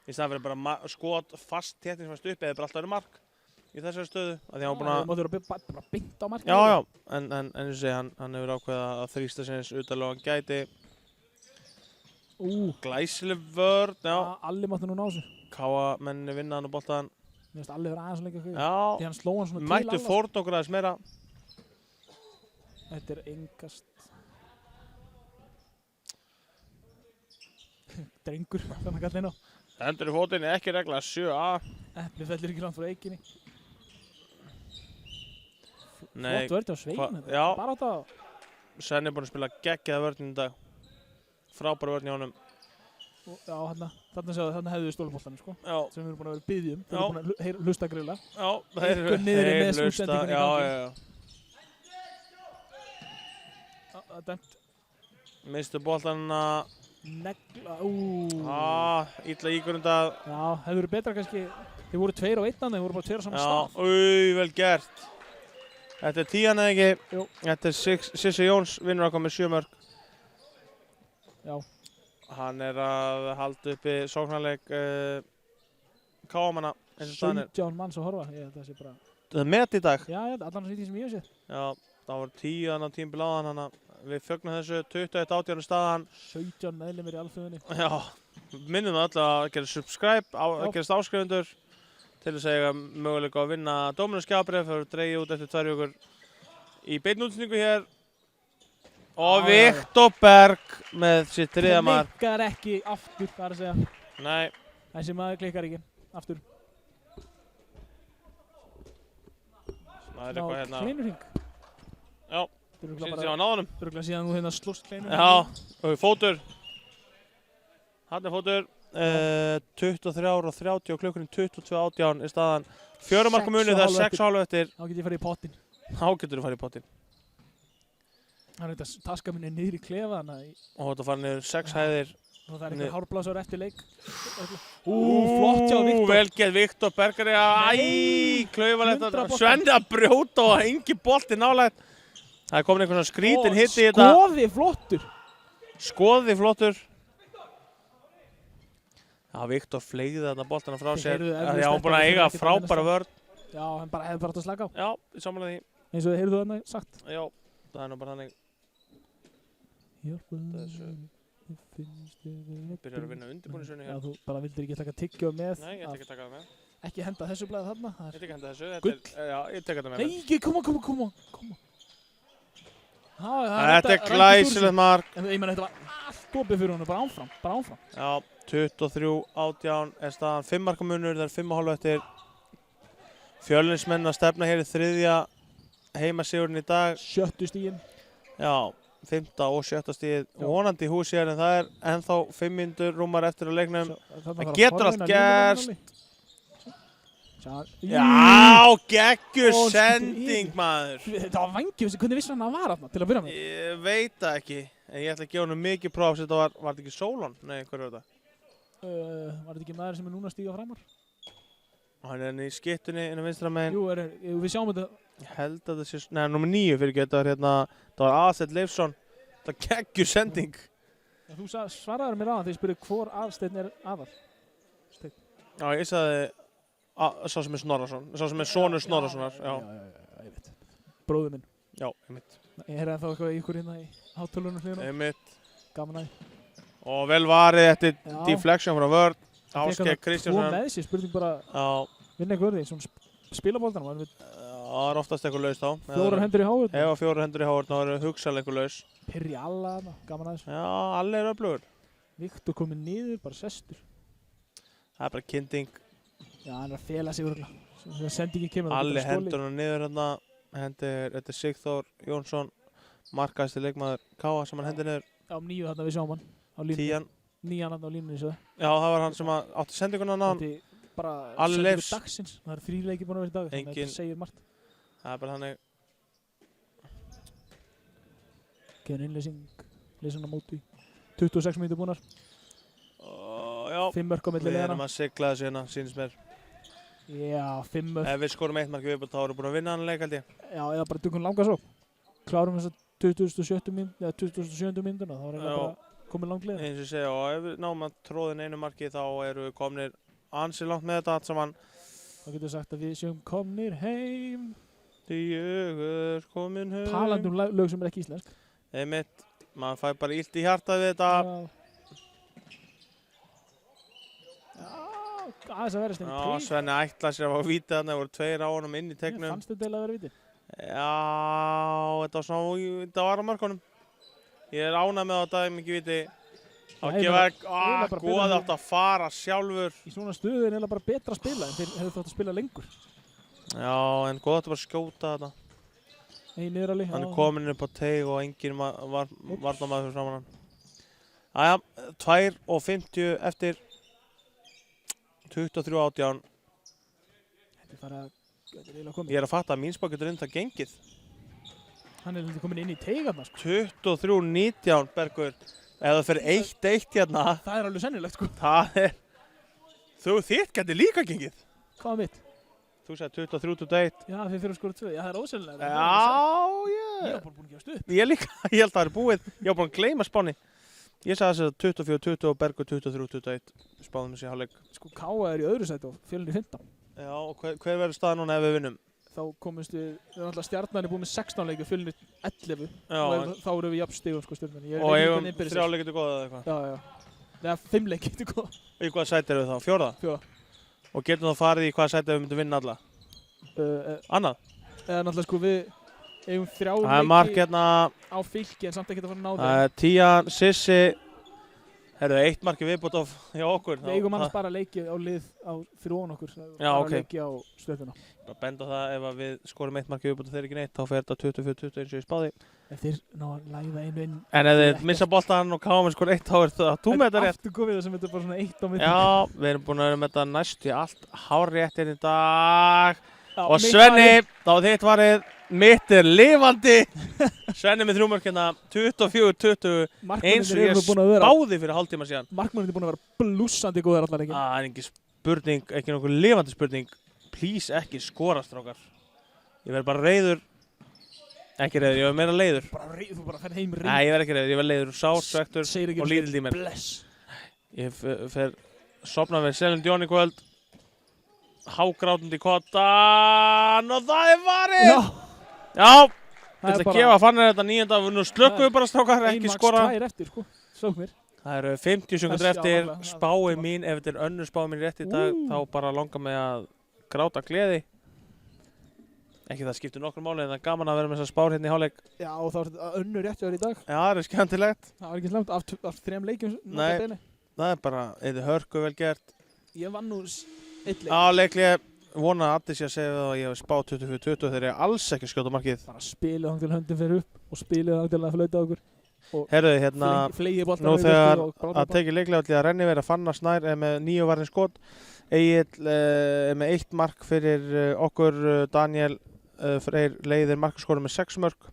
Í staðan fyrir bara skot fast téttingsfast upp eða bara alltaf verið mark í þessari stöðu. Því hann búin að... Það máttu vera bara beint á markið. Já, en eins og segi, hann hefur ákveðið að þrýsta sinns utanlega hann gæti. Glæsileg vörn, já. Alli máttu nú ná þessu. Káa menni vinna hann og boltaðan. Mér finnst Alli vera aðeins lengi að Já. Því hann sló hann svona til Mættu fórn okkur aðeins meira. Þetta er engast. Drengur, þannig að kalla inn á. Hendur í fótinn, ekki regla 7A. Epli fellur ekki langt frá eiginni. Nei. Flott vörði á Svein. Já. Bara á þetta. Svenni er búinn að spila geggjaða vörnin í dag. Frábæra vörn í honum. Já, þarna hefðu við stólubóltanum, sko. Já. Sem við erum búin að vera byggjum. Við Já. erum búin að hlusta að grilla. Já, Einhver niðri með útsendingunni í gangi. Já. Dæmt. Mistu boltanna Negla, Illa ígrundað. Já, hefur verið betra kannski. Þeir voru 2 á 1, þeir voru bara 2 á saman stað. Vel gert. Þetta er 10 eða ekki. Jú. Þetta er Sissi Jóns, vinnur að koma með 7 mörk. Já. Hann er að halda uppi sóknarleik Káamanna eins og staðan er. 17 manns að horfa, ég held að það sé bara... Það er met í dag. Já, allan að því sem ég hef séð. Já, það voru 10 annar tímabil áðan, þannig að við fögnum þessu 21-18 staðan. 17 meðlimir í alþjóðinni. Já, minnum það öll að gera subscribe, að gerast áskrifundur til þess að eiga möguleika að vinna Dominus gjafabréf, það verður dregið út eftir 2 vikur í beinni útsendingu hér. Og Viktor Berg með sitt 3. mark. Klikkar ekki aftur, það er að segja. Nei. Þessi maður klikkar ekki aftur. Það er eitthvað hérna. Kleinurhing. Já, síðan sem hann náði honum. Örugglega síðan þú hérna slúst kleinurhing. Já, og fótur. Hann er fótur. 23:30 og klukkurinn 22:18 er staðan. 4 marka munið, það er 6,5 eftir. Þá get ég farið í pottinn. Þá getur þú farið í pottinn. Það er þetta taska minni niður í klefa þannig að... Og þetta farið niður 6 hæðir. Og það er einhver hárblásar eftir leik. Flott hjá Viktor. Vel gett Viktor Bergari. Klaufalegt. Svenni að brjóta og engi bolti nálægt. Það er komin einhvern svona skrítin hitt í þetta. Skoði flottur. Skoði flottur. Já, Viktor fleigði þarna boltana frá sér. Það er búin að eiga frábæra vörn. Já, hann bara hefði bara átt að slaka á. Já, ég sammála því. Eins og heyrðu þarna sagt. Já, það er nú bara þannig. Byrjar að vinna undirbúningsvinnu hér. Já, þú bara vildir ekki taka tyggjó með. Nei, ég ætla ekki að taka það með. Ekki henda þessu blaði þarna. Ég ætla ekki að henda þessu. Gull. Já, ég tek þetta með. Nei, koma. Þetta er glæsilegt mark. En ég meina, þetta var allt opið fyrir honum, bara áfram. Já, 23:18 er staðan. 5 marka munur, það er 5,5 eftir. Fjölnismenn að stefna hér í 3. heimasigurinn í dag. 7. stiginn. Já, 5. og 7. stigið. Vonandi í hús hér, en það er ennþá 5 mínútur rúmar eftir á leiknum. Það getur allt gerst. Já, geggjur sending, maður. Það var vangið, hvernig vissi hann að það var þarna til að byrja með? Ég veit það ekki, en ég ætla að gefa hann mikið prófs. Þetta var þetta ekki Solon? Nei, hver er þetta? Var þetta ekki maður sem er núna að stíga framar? Hann er henni í skittunni inn á vinstra megin. Jú, við sjáum þetta. Ég held að það sé... Nei, nummer 9 fyrir ekki. Þetta var hérna... Það var Aðsteinn Leifsson. Þetta var geggjur sending. Þú svaraði mér að því spurði hvor Aðsteinn er aðal. Já, ég sagði... Sá sem er Snorrason. Sá sem er sonur Snorrasonar. Já, ég veit. Bróður minn. Já, einmitt. Ég heyrði ennþá eitthvað ykkur hérna í hátölunum hljóðuna. Einmitt. Gaman að því. Og vel varið eftir deflection frá vörn. Ásgeir Kristjánsson. 2 með sér, spurning bara vinna eitthvað því, svona spilabóltanum. Það er oftast eitthvað laus þá. 4 hendur í háurn. Ef 4 hendur í háurn þá er hugsalega eitthvað laus. Pirri alla þarna, gaman að þessu. Já, Alli er öflugur. Viktor komið niður, bara sestur. Það er bara kynnting. Já, hann er að fela sig örgulega. Sendingin kemur. Alli hendur hann niður hérna. Þetta er Sigþór Jónsson, markaðasti leikmaður Káa sem hann hendur niður. Já, 9 þarna við sjáum hann. 10. 9 hann á línunni, svo. Já, það var hann sem átti sendinguna hann. Bara Alli Leifs. dagsins. Það er 3 leikir búin að vera í dag. Engin... Það segir margt. Það er bara þannig. Kevin innleysing. Leysan á móti. 26 mínútur búnar. Já. 5 mörk á milli Við liðanna. erum að sigla þessu hérna, sýnist mér. Já, 5 mörk. Ef við skorum 1 mark viðbútt, þá erum við búin að vinna hann leik, held ég. Já, eða bara dugum langa svo. Klárum þess að 27. mínútuna. Þá er það bara komið langt leið. Eins og ég segja, og ef við náum að tróðin einu marki, þá erum við komnir ansi langt með þetta allt saman. Þá getur við sagt að við séum komnir heim. Ég er komin heim. Talandi lög sem er ekki íslensk. Einmitt, maður fær bara illt í hjartað við þetta. Aðeins að vera stengt Já, Svenni ætlaði sér að fá víti þarna, það voru 2 á honum inn í tegnum. Fannst þetta að vera víti? Já, þetta var á mörkunum. Ég er ánægð með að það er mikið víti. Góði átt að fara sjálfur. Í svona stöðu er bara betra að spila, en þeir hefðu þátt að spila lengur. Já, en góði átt að bara skjóta þetta. Niður alveg. Hann er komin upp á teig og enginn varnarmaður fyrir framan hann. Jæja, 2:50 eftir 23:18. Ég er að fatta að mín spá getur það gengið. Hann er komin inn í teigarna, sko. 23:19, Bergur. Ef það fyrir 1-1 hérna, Það er alveg sennilegt sko. það er... Þitt gæti líka gengið. Hvað var mitt? Þú sagði 23-21. Já, þið fyrir að skora 2. Já, það er ósennilega. Já, Ég var bara búin að gefast upp. Ég líka, ég held að það er búið. Ég var búin að gleyma spáni. Ég sagði þess að 24-20 og Bergur 23-21 spáðum þessi hálfleik. Sko, Káa er í öðru sæti og Fjölnir í 15. Já, og hver verður staðan núna ef við vinnum? Þá komumst við náttúrulega Stjarnan er búin með 16 leiki og Fjölnir 11. Já, Og þá erum við jafn stigum sko Stjarnan. og eigum 3 leikir til góða eða eitthvað. Já. Nei, 5 leiki til góða. Í hvaða sæti erum við þá? 4? 4. Og getum þá farið í hvaða sæti við myndum vinna alla? Annað? Eða náttúrulega sko við eigum 3 Það er mark leiki hérna, á Fylki en samt ekki að fara að ná það þeim. er Tían, Sissi. Herðu, 1 marki viðbútt hjá okkur. Við eigum annars bara leiki á lið fyrir ofan okkur. Já, bara ok. leiki á Stjörnuna. Bara benda á það ef að við skorum 1 marki viðbútt og þeir ekki neitt, þá fer þetta 24-20 eins og ég spáði. Ef þeir ná að læða einu inn. En ef þið missa boltan og KM skor 1, þá er það þú með þetta rétt. Aftur komið það sem þetta er bara svona 1 á milli. Já, við erum búin að vera með þetta næstu allt hárrétt í dag. Já, Og mitt Svenni, þá þitt varið, mitt er lifandi. Svenni með 3 mörk hérna, 24-20, eins og ég spáði fyrir hálftíma síðan. Markmannir er búin að vera blússandi góðar allar leikinn. Það er engin spurning, ekki nokkuð lifandi spurning. Please ekki skora, strákar. Ég verð bara reiður. Ekki reiður, ég verð meira leiður. Þú bara ferð heim Nei, ég verð ekki reiður, ég verð leiður, sár, svektur og lítill í mér. Bless. Ég fer sofna við Selin Dion í kvöld. Hágrátandi í kottan og það er varið! Já, ég ætla að gefa Fannar þetta 9. af nú slökkum við bara strákar, ekki skora. 1 max 2 eftir sko, sóknir. Það eru 50 sekundur eftir, spái mín, ef þetta er önnur spái mín rétt í dag, þá bara langar mig að gráta gleði. Ekki það skiptir nokkru máli en það er gaman að vera með þessar spár hérna í hálfleik. Já, og þá er þetta önnur rétt hjá þér í dag. Já, það er skemmtilegt. Það var ekki slemt af 3 leikjum. Nei, það er bara, eða hörku vel gert. Ég vann nú 1 leik. Já, leiklega vona að Addi sé að segja það að ég hef spáð 24-20 þegar ég alls ekki að skjóta markið. Bara spilið þang til höndin fyrir upp og spilið þang til að flauta okkur. Herðu, hérna, nú þegar að tekið leiklega til að renni verið að Fannar Snær með 9 varðin skot. Egill með 1 mark fyrir okkur, Daniel Freyr leiðir markaskorum með 6 mörk.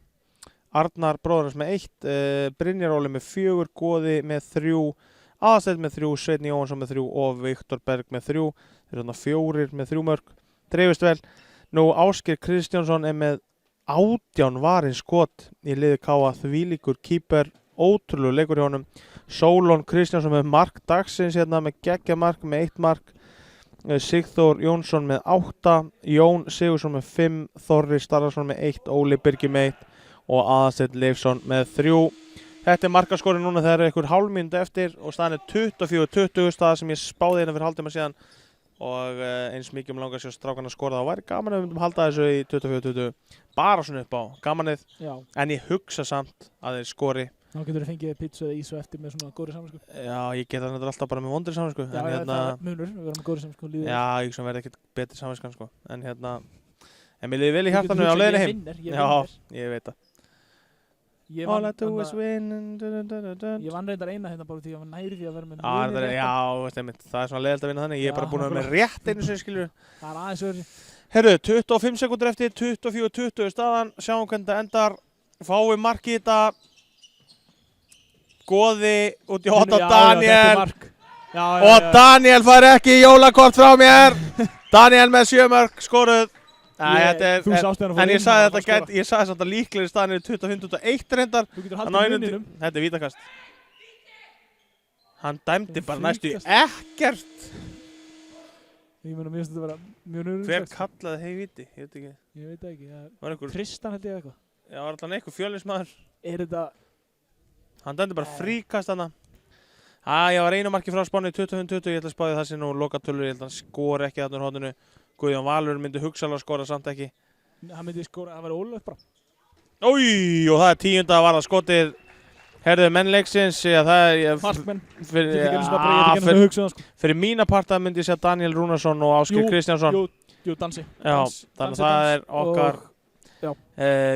Arnar bróðarins með 1, Brynjar Óli með 4, Goði með 3, Aðalsteinn með 3, Sveinn Jóhansson með 3 og Viktor Berg með 3. Þeir eru 4 með 3 mörk. Dreifist vel. Nú Ásgeir Kristjánsson er með 18 varinn skot í liði Káa, þvílíkur kýper, ótrúlegur leikur hjá honum. Sólon Kristjánsson með mark dagsins hérna með geggjamark með 1 mark. Sigþór Jónsson með 8, Jón Sigursson með 5, Þorri Starrason með 1, Óli Birgir með 1 og Aðalsteinn Leifsson með 3. Þetta er markaskori núna þegar það er einhver hálfmínúta eftir og staðan er 24-20, staða sem ég spáði hérna fyrir hálftíma síðan og eins mikið langar sér strákan að skora þá væri gaman að við myndum halda þessu í 24-20 bara svona upp á gamanið. Já. En ég hugsa samt að þeir skori. Þá getur þið fengið pizza eða ísu eftir með svona góðri samansku. Já, ég get það alltaf bara með vondri samansku. Já, það er munur, við verðum með góðri samansku líður. Já, ég sem verði ekkert betri samanskan sko. En en mér liði vel í hjartanu á leiðinni heim. Já, ég veit það. All I do is win. Ég vann reyndar eina hérna bara því að ég var næri því að vera með vinir. Já, það er svona leiðilegt að vinna þannig. Ég er bara búinn að vera með rétt einu sinni, skilur. Það er aðeins öðru. Herru, 25 sekundur eftir, 24-20 staðan. Sjáum hvernig þetta endar. Fáum mark í þetta. Goði út í hot á Daniel. Og Daniel fær ekki jólakort frá mér. Daniel með 7 mörk, skoruð. En ég sagði þetta líklegri staðan er 25-21 reyndar. Þetta er vítakast. Hann dæmdi bara næstu ekkert. Ég meina, mér finnst þetta að vera mjög nörðum. Hver kallaði hei víti? Ég veit ekki. Ég veit ekki. Tristan held ég eitthvað. Já, var alltaf einhver fjölinsmaður. Er þetta... Hann dæmdi bara fríkast hana. Ég var einu marki frá Spáni 25-20. Ég ætla að spáði það sem nú lokatölur. Ég held að hann skori ekki þarna úr hóttinu. Guðjón Valur myndi hugsanlega skora samt ekki. Hann myndi skora, það væri ólöf bara. Ói, og það er 10. var það skotið. Herðu mennleiksins, það er... Markmenn. Fyrir mína parta myndi ég segja Daniel Rúnarsson og Ásgeir Kristjánsson. Jú, dansi. Já, þannig að það er okkar...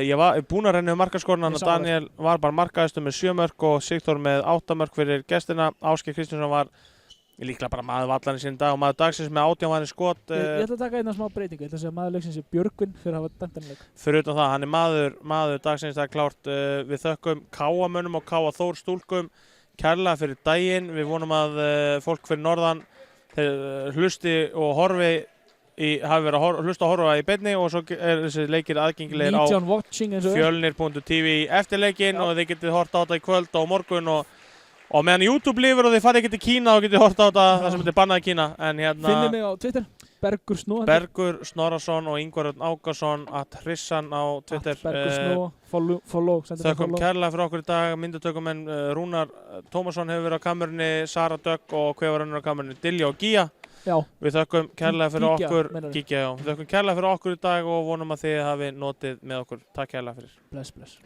Ég var búinn að renna um markaskoruna, þannig að Daniel var bara markaðistur með 7 mörk og Sigþór með 8 mörk fyrir gestina. Ásgeir Kristjánsson var líklega bara maður vallarinn sín dag og maður dagsins með 18 varinn skot. Ég ætla að taka einna smá breytingu. Ég ætla að segja maður leiksins er Björgvin fyrir að hafa dæmt þennan leik. Fyrir utan það, hann er maður dagsins, það er klárt. Við þökkum Káamönnum og Káa Þór stúlkum kærlega fyrir daginn. Við vonum að fólk fyrir norðan hlusti og horfi hafi verið að hlusta og horfa í beinni og svo þessi leikir aðgengilegir á fjölnir.tv eftir leikinn og þið getið hort á þetta í kvöld og morgun og meðan YouTube lifir og þið farið ekki til Kína og getið hort á þetta það sem þetta er bannað í Kína. Finnið mig á Twitter, Bergur Snó. Bergur Snorarsson og Ingvar Örn Ákason @hrissan á Twitter. Bergur Snó, follow. Þökkum kærlega fyrir okkur í dag. Myndatökumenn Rúnar Tómasson hefur verið á kamerunni, Sara Dögg og hver var önnur á kamerunni, Dilja og Gía. Já. Við þökkum kærlega fyrir okkur. Gígja, Við þökkum kærlega fyrir okkur í dag og vonum að þið hafi notið með okkur. Takk kærlega fyrir. Bless.